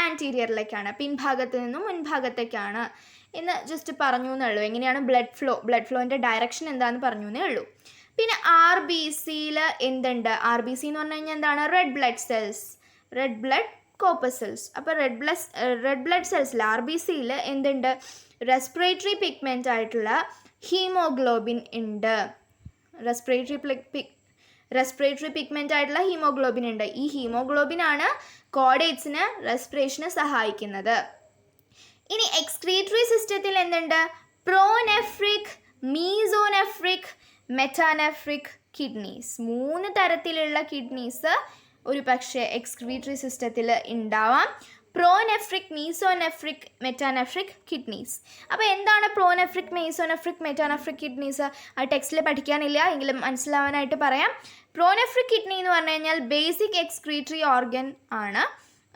ആൻറ്റീരിയറിലേക്കാണ്, പിൻഭാഗത്ത് നിന്നും മുൻഭാഗത്തേക്കാണ് എന്ന് ജസ്റ്റ് പറഞ്ഞു എന്നേ ഉള്ളൂ. എങ്ങനെയാണ് ബ്ലഡ് ഫ്ലോൻ്റെ ഡയറക്ഷൻ എന്താണെന്ന് പറഞ്ഞു എന്നേ ഉള്ളൂ. പിന്നെ ആർ ബി സിയിൽ എന്തുണ്ട്? ആർ ബി സി എന്ന് പറഞ്ഞു കഴിഞ്ഞാൽ എന്താണ്? Red blood cells, red blood corpuscles. അപ്പോൾ റെഡ് ബ്ലഡ് സെൽസിൽ ആർ ബി സിയിൽ എന്തുണ്ട്? റെസ്പിറേറ്ററി പിഗ്മെൻ്റ് ആയിട്ടുള്ള ഹീമോഗ്ലോബിൻ ഉണ്ട്. റെസ്പിറേറ്ററി പിഗ്മെൻ്റ് ആയിട്ടുള്ള ഹീമോഗ്ലോബിൻ ഉണ്ട്. ഈ ഹീമോഗ്ലോബിനാണ് കോഡേറ്റ്സിന് റെസ്പിറേഷന് സഹായിക്കുന്നത്. ഇനി എക്സ്ക്രീറ്ററി സിസ്റ്റത്തിൽ എന്തുണ്ട്? പ്രോനെഫ്രിക്, മീസോനെഫ്രിക്, മെറ്റാനെഫ്രിക് കിഡ്നീസ്. 3 തരത്തിലുള്ള കിഡ്നീസ് ഒരു പക്ഷേ എക്സ്ക്രീറ്ററി സിസ്റ്റത്തിൽ ഉണ്ടാവാം. പ്രോനെഫ്രിക്, മീസോനെഫ്രിക്, മെറ്റാനെഫ്രിക് കിഡ്നീസ്. അപ്പോൾ എന്താണ് പ്രോനെഫ്രിക്, മീസോനെഫ്രിക്, മെറ്റാനെഫ്രിക് കിഡ്നീസ്? ആ ടെക്സ്റ്റിൽ പഠിക്കാനില്ല, എങ്കിലും മനസ്സിലാവാനായിട്ട് പറയാം. പ്രോനെഫ്രിക് കിഡ്നി എന്ന് പറഞ്ഞു കഴിഞ്ഞാൽ ബേസിക് എക്സ്ക്രീറ്ററി ഓർഗൻ ആണ്.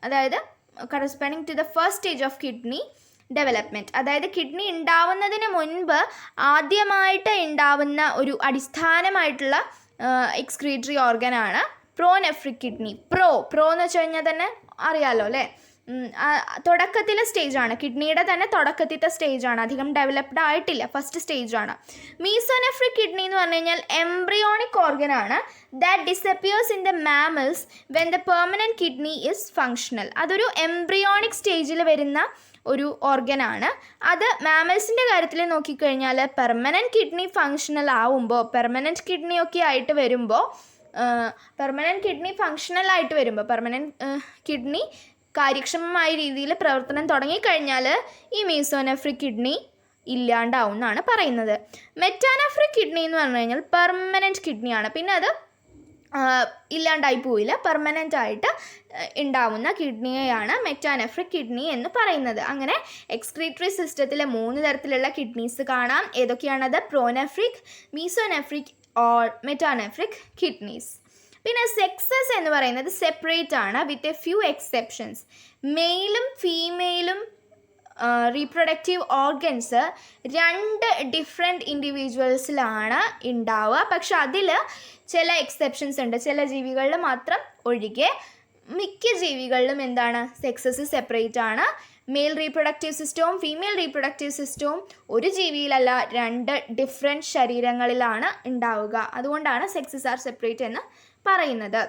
അതായത് corresponding to the first stage of kidney development. അതായത് കിഡ്നി ഉണ്ടാവുന്നതിന് മുൻപ് ആദ്യമായിട്ട് ഉണ്ടാവുന്ന ഒരു അടിസ്ഥാനമായിട്ടുള്ള എക്സ്ക്രീറ്ററി ഓർഗനാണ് പ്രോനെഫ്രിക് കിഡ്നി. പ്രോ എന്ന് വെച്ച് കഴിഞ്ഞാൽ തന്നെ അറിയാലോ അല്ലേ, തുടക്കത്തിലെ സ്റ്റേജാണ്, കിഡ്നിയുടെ തന്നെ തുടക്കത്തിലത്തെ സ്റ്റേജാണ്, അധികം ഡെവലപ്ഡ് ആയിട്ടില്ല, ഫസ്റ്റ് സ്റ്റേജാണ്. മീസോനെഫ്രിക് കിഡ്നി എന്ന് പറഞ്ഞു കഴിഞ്ഞാൽ എംബ്രിയോണിക് ഓർഗൻ ആണ്, that disappears in the mammals when the permanent kidney is functional. അതൊരു എംബ്രിയോണിക് സ്റ്റേജിൽ വരുന്ന ഒരു ഓർഗനാണ്. അത് മാമൽസിൻ്റെ കാര്യത്തിൽ നോക്കിക്കഴിഞ്ഞാൽ പെർമനൻറ്റ് കിഡ്നി ഫങ്ഷണൽ ആവുമ്പോൾ, പെർമനൻറ്റ് കിഡ്നി ഒക്കെ ആയിട്ട് വരുമ്പോൾ, പെർമനൻറ്റ് കിഡ്നി കാര്യക്ഷമമായ രീതിയിൽ പ്രവർത്തനം തുടങ്ങിക്കഴിഞ്ഞാൽ ഈ മീസോനെഫ്രിക് കിഡ്നി ഇല്ലാണ്ടാവും എന്നാണ് പറയുന്നത്. മെറ്റാനെഫ്രിക് കിഡ്നി എന്ന് പറഞ്ഞു കഴിഞ്ഞാൽ പെർമനൻറ്റ് കിഡ്നിയാണ്, പിന്നെ അത് ഇല്ലാണ്ടായി പോവില്ല, പെർമനൻ്റ് ആയിട്ട് ഉണ്ടാവുന്ന കിഡ്നിയെയാണ് മെറ്റാനെഫ്രിക് കിഡ്നി എന്ന് പറയുന്നത്. അങ്ങനെ എക്സ്ക്രീറ്ററി സിസ്റ്റത്തിലെ 3 തരത്തിലുള്ള കിഡ്നീസ് കാണാം. ഏതൊക്കെയാണത്? Pronephric, mesonephric or metanephric kidneys. പിന്നെ സെക്സസ് എന്ന് പറയുന്നത് സെപ്പറേറ്റ് ആണ്, വിത്ത് എ ഫ്യൂ എക്സെപ്ഷൻസ്. മെയിലും ഫീമെയിലും റീപ്രൊഡക്റ്റീവ് ഓർഗൻസ് 2 ഡിഫറെൻറ്റ് ഇൻഡിവിജ്വൽസിലാണ് ഉണ്ടാവുക. പക്ഷെ അതിൽ ചില എക്സെപ്ഷൻസ് ഉണ്ട്, ചില ജീവികളിൽ മാത്രം ഒഴികെ. മിക്ക ജീവികളിലും എന്താണ്? സെക്സസ് സെപ്പറേറ്റ് ആണ്. മെയിൽ റീപ്രൊഡക്റ്റീവ് സിസ്റ്റവും ഫീമെയിൽ റീപ്രൊഡക്റ്റീവ് സിസ്റ്റവും ഒരു ജീവിയിലല്ല 2 ഡിഫറെൻറ്റ് ശരീരങ്ങളിലാണ് ഉണ്ടാവുക. അതുകൊണ്ടാണ് സെക്സസ് ആർ സെപ്പറേറ്റ് എന്ന് പറയുന്നത്.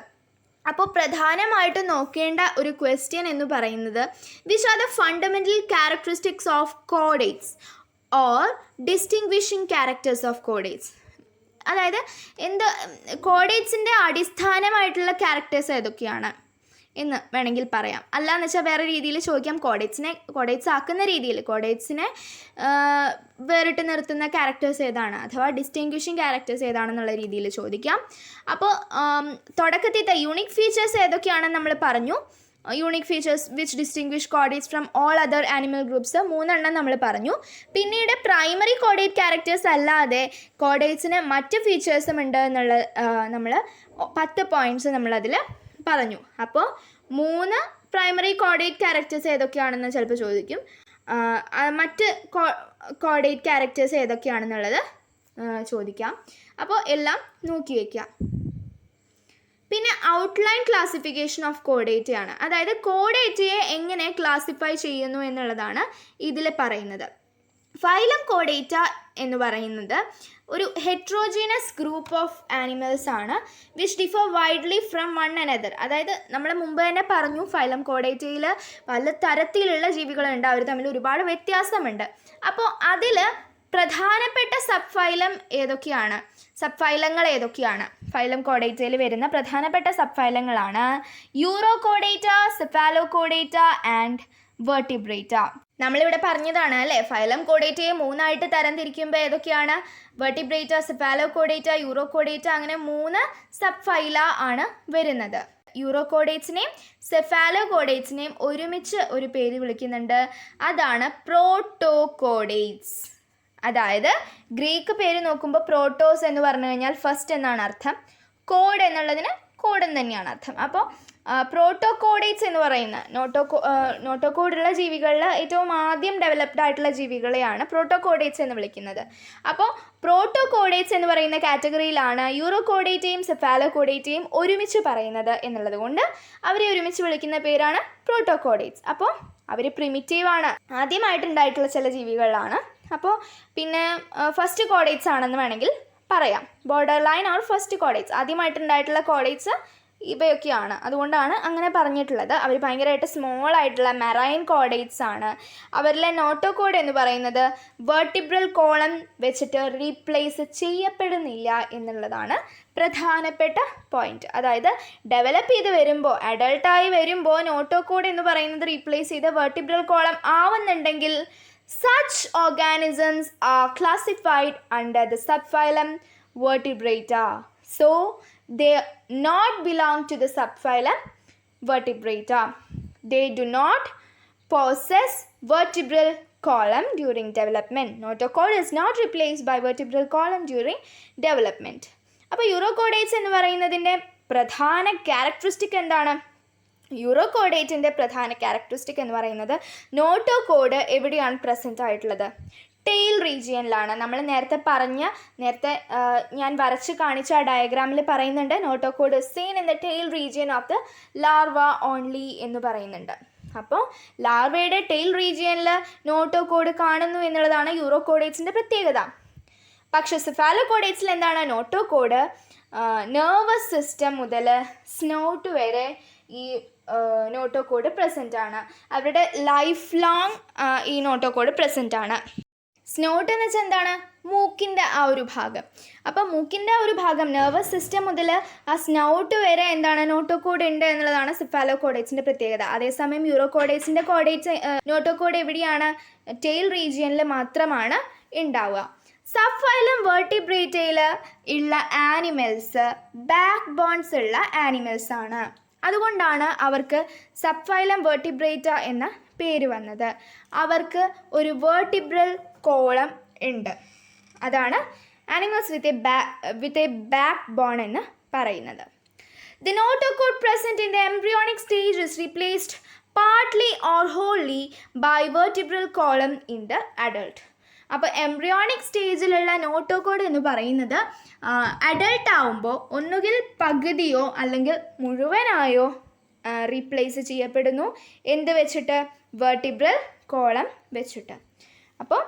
അപ്പോൾ പ്രധാനമായിട്ടും നോക്കേണ്ട ഒരു ക്വസ്റ്റ്യൻ എന്ന് പറയുന്നത്, which are the fundamental characteristics of chordates or distinguishing characters of chordates. അതായത് കോഡേറ്റ്സിൻ്റെ അടിസ്ഥാനമായിട്ടുള്ള ക്യാരക്ടേഴ്സ് ഏതൊക്കെയാണ് എന്ന് വേണമെങ്കിൽ പറയാം. അല്ലാന്ന് വെച്ചാൽ വേറെ രീതിയിൽ ചോദിക്കാം, കോഡേറ്റ്സ് ആക്കുന്ന രീതിയിൽ കോഡേറ്റ്സിനെ വേറിട്ട് നിർത്തുന്ന ക്യാരക്ടേഴ്സ് ഏതാണ്, അഥവാ ഡിസ്റ്റിങ്വിഷിംഗ് ക്യാരക്ടേഴ്സ് ഏതാണെന്നുള്ള രീതിയിൽ ചോദിക്കാം. അപ്പോൾ തുടക്കത്തിലത്തെ യൂണിക് ഫീച്ചേഴ്സ് ഏതൊക്കെയാണെന്ന് നമ്മൾ പറഞ്ഞു. Unique features which distinguish chordates from all other animal groups 3 നമ്മൾ പറഞ്ഞു. പിന്നീട് പ്രൈമറി കോഡേറ്റ് ക്യാരക്ടേഴ്സ് അല്ലാതെ കോഡേറ്റ്സിന് മറ്റ് ഫീച്ചേഴ്സും ഉണ്ട് എന്നുള്ള നമ്മൾ 10 പോയിൻറ്റ്സ് നമ്മളതിൽ പറഞ്ഞു. അപ്പോൾ 3 പ്രൈമറി കോഡേറ്റ് ക്യാരക്ടേഴ്സ് ഏതൊക്കെയാണെന്ന് ചിലപ്പോൾ ചോദിക്കും. മറ്റ് കോഡേറ്റ് ക്യാരക്ടേഴ്സ് ഏതൊക്കെയാണെന്നുള്ളത് ചോദിക്കാം. അപ്പോൾ എല്ലാം നോക്കി വയ്ക്കുക. പിന്നെ ഔട്ട്ലൈൻ ക്ലാസിഫിക്കേഷൻ ഓഫ് കോഡേറ്റ് ആണ്, അതായത് കോഡേറ്റയെ എങ്ങനെ ക്ലാസിഫൈ ചെയ്യുന്നു എന്നുള്ളതാണ് ഇതിൽ പറയുന്നത്. ഫൈലം കോഡേറ്റ എന്ന് പറയുന്നത് ഒരു ഹെട്രോജീനസ് ഗ്രൂപ്പ് ഓഫ് ആനിമൽസ് ആണ്, which differ widely from one another. അതായത് നമ്മൾ മുമ്പ് തന്നെ പറഞ്ഞു, ഫൈലം കോഡേറ്റയിൽ പല തരത്തിലുള്ള ജീവികളുണ്ട്, അവർ തമ്മിൽ ഒരുപാട് വ്യത്യാസമുണ്ട്. അപ്പോൾ അതിൽ പ്രധാനപ്പെട്ട സബ്ഫൈലങ്ങൾ ഏതൊക്കെയാണ്? ഫൈലം കോഡേറ്റയിൽ വരുന്ന പ്രധാനപ്പെട്ട സബ്ഫൈലങ്ങളാണ് യൂറോകോഡേറ്റ, സെഫാലോകോഡേറ്റ ആൻഡ് വെർട്ടിബ്രേറ്റ. നമ്മളിവിടെ പറഞ്ഞതാണ് അല്ലേ, ഫൈലം കോഡേറ്റയെ 3 തരംതിരിക്കുമ്പോൾ ഏതൊക്കെയാണ്? വെർട്ടിബ്രേറ്റ, സെഫാലോകോഡേറ്റ, യൂറോകോഡേറ്റ, അങ്ങനെ 3 സബ്ഫൈല ആണ് വരുന്നത്. യൂറോകോഡേറ്റ്സിനെയും സെഫാലോകോഡേറ്റ്സിനെയും ഒരുമിച്ച് ഒരു പേര് വിളിക്കുന്നുണ്ട്, അതാണ് പ്രോട്ടോകോഡേറ്റ്സ്. അതായത് ഗ്രീക്ക് പേര് നോക്കുമ്പോൾ പ്രോട്ടോസ് എന്ന് പറഞ്ഞു കഴിഞ്ഞാൽ ഫസ്റ്റ് എന്നാണ് അർത്ഥം, കോഡ് എന്നുള്ളതിന് കോഡൻ തന്നെയാണ് അർത്ഥം. അപ്പോൾ പ്രോട്ടോകോഡേറ്റ്സ് എന്ന് പറയുന്ന നോട്ടോകോഡുള്ള ജീവികളിൽ ഏറ്റവും ആദ്യം ഡെവലപ്ഡ് ആയിട്ടുള്ള ജീവികളെയാണ് പ്രോട്ടോകോഡേറ്റ്സ് എന്ന് വിളിക്കുന്നത്. അപ്പോൾ പ്രോട്ടോകോഡേറ്റ്സ് എന്ന് പറയുന്ന കാറ്റഗറിയിലാണ് യൂറോകോഡേറ്റയും സെഫാലോകോഡേറ്റയും ഒരുമിച്ച് പറയുന്നത് എന്നുള്ളത് കൊണ്ട് അവരെ ഒരുമിച്ച് വിളിക്കുന്ന പേരാണ് പ്രോട്ടോകോഡേറ്റ്സ്. അപ്പോൾ അവർ പ്രിമിറ്റീവാണ്, ആദ്യമായിട്ടുണ്ടായിട്ടുള്ള ചില ജീവികളിലാണ്. അപ്പോൾ പിന്നെ ഫസ്റ്റ് കോഡേറ്റ്സ് ആണെന്ന് വേണമെങ്കിൽ പറയാം. Border line or first chordates, ആദ്യമായിട്ടുണ്ടായിട്ടുള്ള കോഡേറ്റ്സ് ഇവയൊക്കെയാണ്. അതുകൊണ്ടാണ് അങ്ങനെ പറഞ്ഞിട്ടുള്ളത്. അവർ ഭയങ്കരമായിട്ട് സ്മോൾ ആയിട്ടുള്ള മെറൈൻ കോഡേറ്റ്സ് ആണ്. അവരിലെ നോട്ടോകോഡ് എന്ന് പറയുന്നത് വെർട്ടിബ്രൽ കോളം വെച്ചിട്ട് റീപ്ലേസ് ചെയ്യപ്പെടുന്നില്ല എന്നുള്ളതാണ് പ്രധാനപ്പെട്ട പോയിന്റ്. അതായത് ഡെവലപ്പ് ചെയ്ത് വരുമ്പോൾ, അഡൾട്ടായി വരുമ്പോൾ നോട്ടോകോഡ് എന്ന് പറയുന്നത് റീപ്ലേസ് ചെയ്ത് വെർട്ടിബ്രൽ കോളം ആവുന്നുണ്ടെങ്കിൽ such organisms are classified under the subphylum Vertebrata. So they not belong to the subphylum Vertebrata. They do not possess vertebral column during development. Notochord is not replaced by vertebral column during development. അപ്പോൾ യൂറോകോഡേറ്റ്സ് എന്ന് പറയുന്നതിൻ്റെ പ്രധാന characteristic എന്താണ്? യൂറോകോഡേറ്റിൻ്റെ പ്രധാന characteristic എന്ന് പറയുന്നത് notochord എവിടെയാണ് present ആയിട്ടുള്ളത്? ടെയിൽ റീജിയനിലാണ്. നമ്മൾ നേരത്തെ ഞാൻ വരച്ച് കാണിച്ച ആ ഡയഗ്രാമിൽ പറയുന്നുണ്ട്, notochord seen in the tail region of the larva only എന്ന് പറയുന്നുണ്ട്. അപ്പോൾ ലാർവയുടെ ടെയിൽ റീജിയനിൽ നോട്ടോകോഡ് കാണുന്നു എന്നുള്ളതാണ് യൂറോകോഡേറ്റ്സിൻ്റെ പ്രത്യേകത. പക്ഷേ സെഫാലോകോഡേറ്റ്സിൽ എന്താണ് നോട്ടോകോഡ് നെർവസ് സിസ്റ്റം മുതൽ സ്നോട്ട് വരെ ഈ നോട്ടോകോഡ് പ്രസൻ്റ് ആണ്. അവരുടെ ലൈഫ് ലോങ് ഈ നോട്ടോകോഡ് പ്രസൻ്റ് ആണ്. സ്നോട്ട് എന്ന് വെച്ചാൽ എന്താണ്? മൂക്കിൻ്റെ ആ ഒരു ഭാഗം. അപ്പോൾ മൂക്കിൻ്റെ ഒരു ഭാഗം നെർവസ് സിസ്റ്റം മുതൽ ആ സ്നൗട്ട് വരെ എന്താണ് നോട്ടോകോഡ് ഉണ്ട് എന്നുള്ളതാണ് സെഫാലോകോഡേറ്റ്സിൻ്റെ പ്രത്യേകത. അതേസമയം യൂറോകോഡേറ്റ്സിൻ്റെ നോട്ടോകോഡ് എവിടെയാണ്? ടെയിൽ റീജിയനിൽ മാത്രമാണ് ഉണ്ടാവുക. സബ്ഫൈലം വെർട്ടിബ്രേറ്റയിൽ ഉള്ള ആനിമൽസ് ബാക്ക് ബോൺസ് ഉള്ള ആനിമൽസ് ആണ്. അതുകൊണ്ടാണ് അവർക്ക് സബ്ഫൈലം വെർട്ടിബ്രേറ്റ എന്ന പേര് വന്നത്. അവർക്ക് ഒരു വെർട്ടിബ്രൽ കോളം ഉണ്ട്. അതാണ് animals with a backbone എന്ന് പറയുന്നത്. The notochord present in the embryonic stage is replaced partly or wholly by vertebral column in the adult. അപ്പോൾ എംബ്രിയോണിക് സ്റ്റേജിലുള്ള നോട്ടോകോഡ് എന്ന് പറയുന്നത് അഡൾട്ട് ആവുമ്പോൾ ഒന്നുകിൽ പകുതിയോ അല്ലെങ്കിൽ മുഴുവനായോ റീപ്ലേസ് ചെയ്യപ്പെടുന്നു. എന്ത് വെച്ചിട്ട്? വെർട്ടിബ്രൽ കോളം വെച്ചിട്ട്. അപ്പോൾ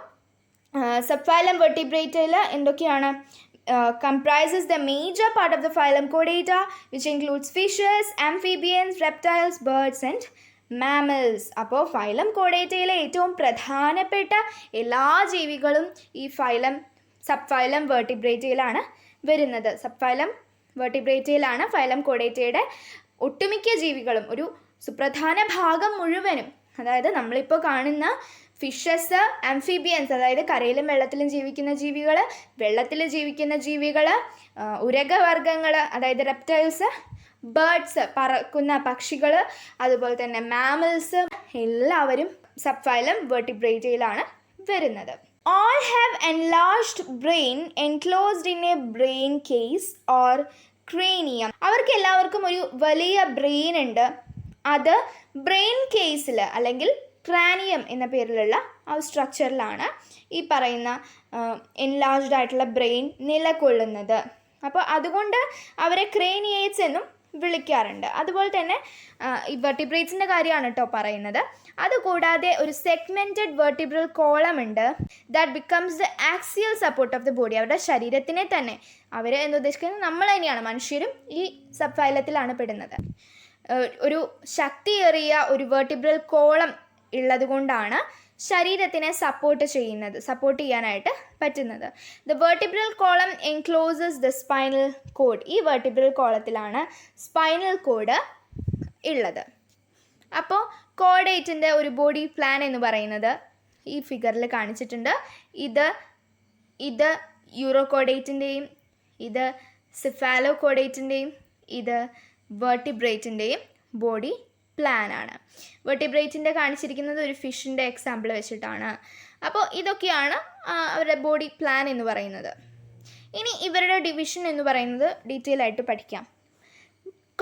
സബ്ഫൈലം വെർട്ടിബ്രേറ്റയിൽ എന്തൊക്കെയാണ്? comprises the major part of the phylum Chordata, which includes fishes, amphibians, reptiles, birds and mammals. അപ്പോൾ ഫൈലം കോഡേറ്റയിലെ ഏറ്റവും പ്രധാനപ്പെട്ട എല്ലാ ജീവികളും ഈ സബ്ഫൈലം വെർട്ടിബ്രേറ്റയിലാണ് വരുന്നത്. സബ്ഫൈലം വെർട്ടിബ്രേറ്റയിലാണ് ഫൈലം കോഡേറ്റയുടെ ഒട്ടുമിക്ക ജീവികളും, ഒരു സുപ്രധാന ഭാഗം മുഴുവനും. അതായത് നമ്മളിപ്പോൾ കാണുന്ന ഫിഷസ്, ആംഫിബിയൻസ്, അതായത് കരയിലും വെള്ളത്തിലും ജീവിക്കുന്ന ജീവികൾ, വെള്ളത്തിൽ ജീവിക്കുന്ന ജീവികൾ, ഉരകവർഗ്ഗങ്ങൾ, അതായത് റെപ്റ്റൈൽസ്, ബേർഡ്സ്, പറക്കുന്ന പക്ഷികൾ, അതുപോലെ തന്നെ മാമൽസ്, എല്ലാവരും സബ്ഫൈലം വെർട്ടിബ്രേറ്റയിലാണ് വരുന്നത്. All have enlarged brain enclosed in a brain case or cranium. അവർക്ക് എല്ലാവർക്കും ഒരു വലിയ ബ്രെയിൻ ഉണ്ട്. അത് ബ്രെയിൻ കേസിൽ അല്ലെങ്കിൽ ക്രാനിയം എന്ന പേരിലുള്ള ആ സ്ട്രക്ചറിലാണ് ഈ പറയുന്ന എൻലാർജ്ഡ് ആയിട്ടുള്ള ബ്രെയിൻ നിലകൊള്ളുന്നത്. അപ്പോൾ അതുകൊണ്ട് അവരെ ക്രേനിയേറ്റ്സ് എന്നും വിളിക്കാറുണ്ട്. അതുപോലെ തന്നെ ഈ വെർട്ടിബ്രേറ്റ്സിൻ്റെ കാര്യമാണ് കേട്ടോ പറയുന്നത്. അതുകൂടാതെ ഒരു സെഗ്മെൻറ്റഡ് വെർട്ടിബ്രൽ കോളം ഉണ്ട്. That becomes the axial support of the body. അവരുടെ ശരീരത്തിനെ തന്നെ അവർ എന്തുദ്ദേശിക്കുന്നത്? നമ്മൾ തന്നെയാണ്, മനുഷ്യരും ഈ സബ്ഫൈലത്തിലാണ് പെടുന്നത്. ഒരു ശക്തിയേറിയ ഒരു വെർട്ടിബ്രൽ കോളം ഉള്ളത് കൊണ്ടാണ് ശരീരത്തിനെ സപ്പോർട്ട് ചെയ്യാനായിട്ട് പറ്റുന്നത്. The vertebral column encloses the spinal cord. ഈ വെർട്ടിബ്രൽ കോളത്തിലാണ് സ്പൈനൽ കോഡ് ഉള്ളത്. അപ്പോൾ കോഡേറ്റിൻ്റെ ഒരു ബോഡി പ്ലാൻ എന്ന് പറയുന്നത് ഈ ഫിഗറിൽ കാണിച്ചിട്ടുണ്ട്. ഇത് യൂറോകോഡേറ്റിൻ്റെയും ഇത് സെഫാലോകോഡേറ്റിൻ്റെയും ഇത് വെർട്ടിബ്രേറ്റിൻ്റെയും ബോഡി പ്ലാനാണ്. വെർട്ടിബ്രേറ്റിൻ്റെ കാണിച്ചിരിക്കുന്നത് ഒരു ഫിഷിൻ്റെ എക്സാമ്പിൾ വെച്ചിട്ടാണ്. അപ്പോൾ ഇതൊക്കെയാണ് അവരുടെ ബോഡി പ്ലാൻ എന്ന് പറയുന്നത്. ഇനി ഇവരുടെ ഡിവിഷൻ എന്ന് പറയുന്നത് ഡീറ്റെയിൽ ആയിട്ട് പഠിക്കാം.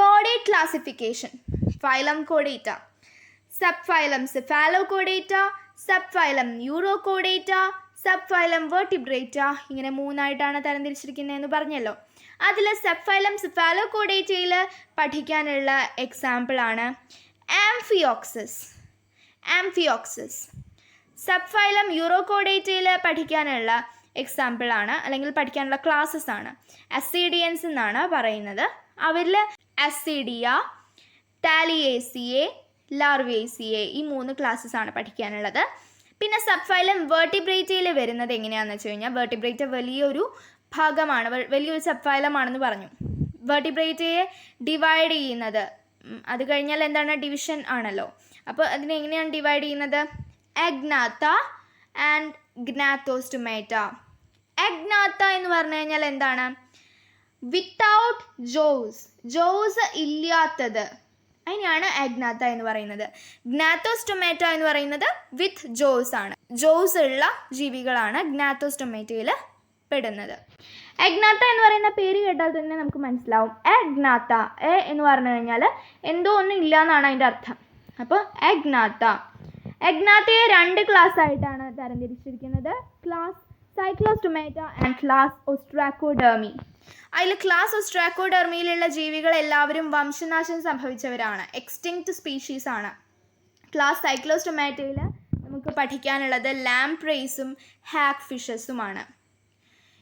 Caudate classification: phylum കോഡേറ്റ, subphylum സെഫാലോകോഡേറ്റ, subphylum Urochordata, subphylum vertebrata. ഇങ്ങനെ മൂന്നായിട്ടാണ് തരംതിരിച്ചിരിക്കുന്നതെന്ന് പറഞ്ഞല്ലോ. അതിൽ സബ്ഫൈലം സെഫാലോകോഡേറ്റയിൽ പഠിക്കാനുള്ള എക്സാമ്പിളാണ് ആംഫിയോക്സിസ്. സബ്ഫൈലം യൂറോകോഡേറ്റയിൽ പഠിക്കാനുള്ള എക്സാമ്പിളാണ് അല്ലെങ്കിൽ പഠിക്കാനുള്ള ക്ലാസ്സസ് ആണ് അസീഡിയൻസ് എന്നാണ് പറയുന്നത്. അവരിൽ അസീഡിയ, ടാലിയേസിയെ, ലാർവേസിയെ, ഈ 3 ക്ലാസ്സസ് ആണ് പഠിക്കാനുള്ളത്. പിന്നെ സബ്ഫൈലം വെർട്ടിബ്രേറ്റയിൽ വരുന്നത് എങ്ങനെയാണെന്ന് വെച്ച് കഴിഞ്ഞാൽ, വെർട്ടിബ്രേറ്റ വലിയൊരു ഭാഗമാണ്, വലിയൊരു സബ്ഫൈലമാണെന്ന് പറഞ്ഞു. വെർട്ടിബ്രേറ്റയെ ഡിവൈഡ് ചെയ്യുന്നത്, അത് കഴിഞ്ഞാൽ എന്താണ്? ഡിവിഷൻ ആണല്ലോ. അപ്പോൾ അതിനെ എങ്ങനെയാണ് ഡിവൈഡ് ചെയ്യുന്നത്? അഗ്നാത്ത ആൻഡ് ഗ്നാത്തോസ്റ്റൊമേറ്റ. അഗ്നാത്ത എന്ന് പറഞ്ഞു കഴിഞ്ഞാൽ എന്താണ്? വിത്തൗട്ട് ജോസ് ഇല്ലാത്തത്, അതിനെയാണ് അഗ്നാത്ത എന്ന് പറയുന്നത്. ഗ്നാത്തോസ്റ്റൊമേറ്റ എന്ന് പറയുന്നത് വിത്ത് ജോസ് ആണ്. ജോസ് ഉള്ള ജീവികളാണ് ഗ്നാത്തോസ്റ്റൊമേറ്റയിൽ പെടുന്നത്. അഗ്നാത്ത എന്ന് പറയുന്ന പേര് കേട്ടാൽ തന്നെ നമുക്ക് മനസ്സിലാവും. അഗ്നാത്ത എന്ന് പറഞ്ഞു കഴിഞ്ഞാൽ എന്തോ ഒന്നും ഇല്ല എന്നാണ് അതിൻ്റെ അർത്ഥം. അപ്പോൾ അഗ്നാത്തയെ 2 ക്ലാസ് ആയിട്ടാണ് തരംതിരിച്ചിരിക്കുന്നത്: class Cyclostomata and class Ostracodermi. അതിൽ ക്ലാസ് ഒസ്ട്രാക്കോഡെർമിയിലുള്ള ജീവികൾ എല്ലാവരും വംശനാശം സംഭവിച്ചവരാണ്, എക്സ്റ്റിങ്ക്റ്റ് സ്പീഷീസ് ആണ്. ക്ലാസ് സൈക്ലോസ്റ്റൊമാറ്റയിൽ നമുക്ക് പഠിക്കാനുള്ളത് ലാംപ്രേസും ഹാഗ് ഫിഷസുമാണ്.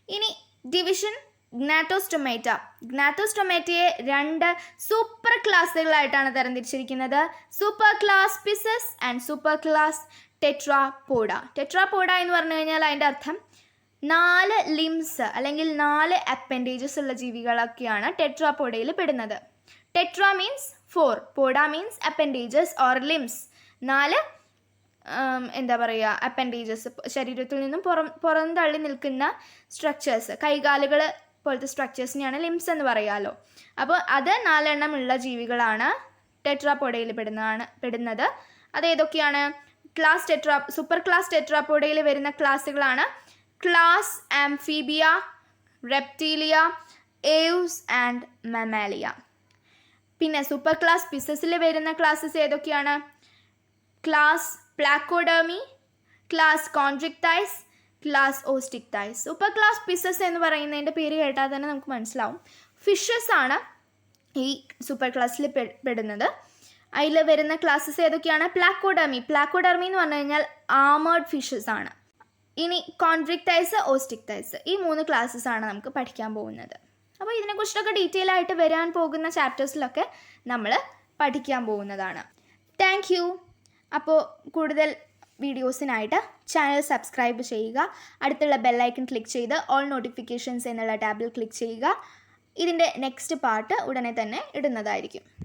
ഇനി ഡിവിഷൻ ഗ്നാത്തോസ്റ്റൊമേറ്റ. ഗ്നാത്തോസ്റ്റൊമേറ്റയെ 2 സൂപ്പർ ക്ലാസ്സുകളായിട്ടാണ് തരംതിരിച്ചിരിക്കുന്നത്. Super class Pisces and super class Tetrapoda. Tetrapoda എന്ന് പറഞ്ഞു കഴിഞ്ഞാൽ അതിൻ്റെ അർത്ഥം 4 ലിംസ് അല്ലെങ്കിൽ 4 അപ്പൻഡേജസ് ഉള്ള ജീവികളൊക്കെയാണ് ടെട്രാപോഡയിൽ പെടുന്നത്. Tetra means 4, poda means appendages or limbs. 4 എന്താ പറയുക അപ്പൻഡേജസ്, ശരീരത്തിൽ നിന്നും പുറന്തള്ളി നിൽക്കുന്ന സ്ട്രക്ചേഴ്സ്, കൈകാലുകൾ പോലത്തെ സ്ട്രക്ചേഴ്സിനെയാണ് ലിംസ് എന്ന് പറയാമല്ലോ. അപ്പോൾ അത് 4 എണ്ണം ഉള്ള ജീവികളാണ് ടെട്രാപോഡയിൽ പെടുന്നത്. അതേതൊക്കെയാണ്? സൂപ്പർ ക്ലാസ് ടെട്രാപോഡയിൽ വരുന്ന ക്ലാസ്സുകളാണ് class Amphibia, Reptilia, Aves and Mammalia. പിന്നെ സൂപ്പർ ക്ലാസ് പിസസിൽ വരുന്ന ക്ലാസ്സസ് ഏതൊക്കെയാണ്? Class Placodermi, class Chondrichthyes, class Osteichthyes. Super class Pisces എന്ന് പറയുന്നതിൻ്റെ പേര് കേട്ടാൽ തന്നെ നമുക്ക് മനസ്സിലാവും ഫിഷസ് ആണ് ഈ സൂപ്പർ ക്ലാസ്സിൽ പെടുന്നത്. അതിൽ വരുന്ന ക്ലാസ്സസ് ഏതൊക്കെയാണ്? പ്ലാക്കോഡെർമി. പ്ലാക്കോഡെർമി എന്ന് പറഞ്ഞു കഴിഞ്ഞാൽ ആമേർഡ് ഫിഷസ് ആണ്. ഇനി കോൺട്രിക്ടൈസ്, ഓസ്റ്റിക്ടൈസ്, ഈ 3 ക്ലാസ്സസ് ആണ് നമുക്ക് പഠിക്കാൻ പോകുന്നത്. അപ്പോൾ ഇതിനെക്കുറിച്ചൊക്കെ ഡീറ്റെയിൽ ആയിട്ട് വരാൻ പോകുന്ന ചാപ്റ്റേഴ്സിലൊക്കെ നമ്മൾ പഠിക്കാൻ പോകുന്നതാണ്. Thank you. അപ്പോൾ കൂടുതൽ വീഡിയോസിനായിട്ട് ചാനൽ സബ്സ്ക്രൈബ് ചെയ്യുക. അടുത്തുള്ള ബെല്ലൈക്കൺ ക്ലിക്ക് ചെയ്ത് ഓൾ നോട്ടിഫിക്കേഷൻസ് എന്നുള്ള ടാബിൽ ക്ലിക്ക് ചെയ്യുക. ഇതിൻ്റെ നെക്സ്റ്റ് പാർട്ട് ഉടനെ തന്നെ ഇടുന്നതായിരിക്കും.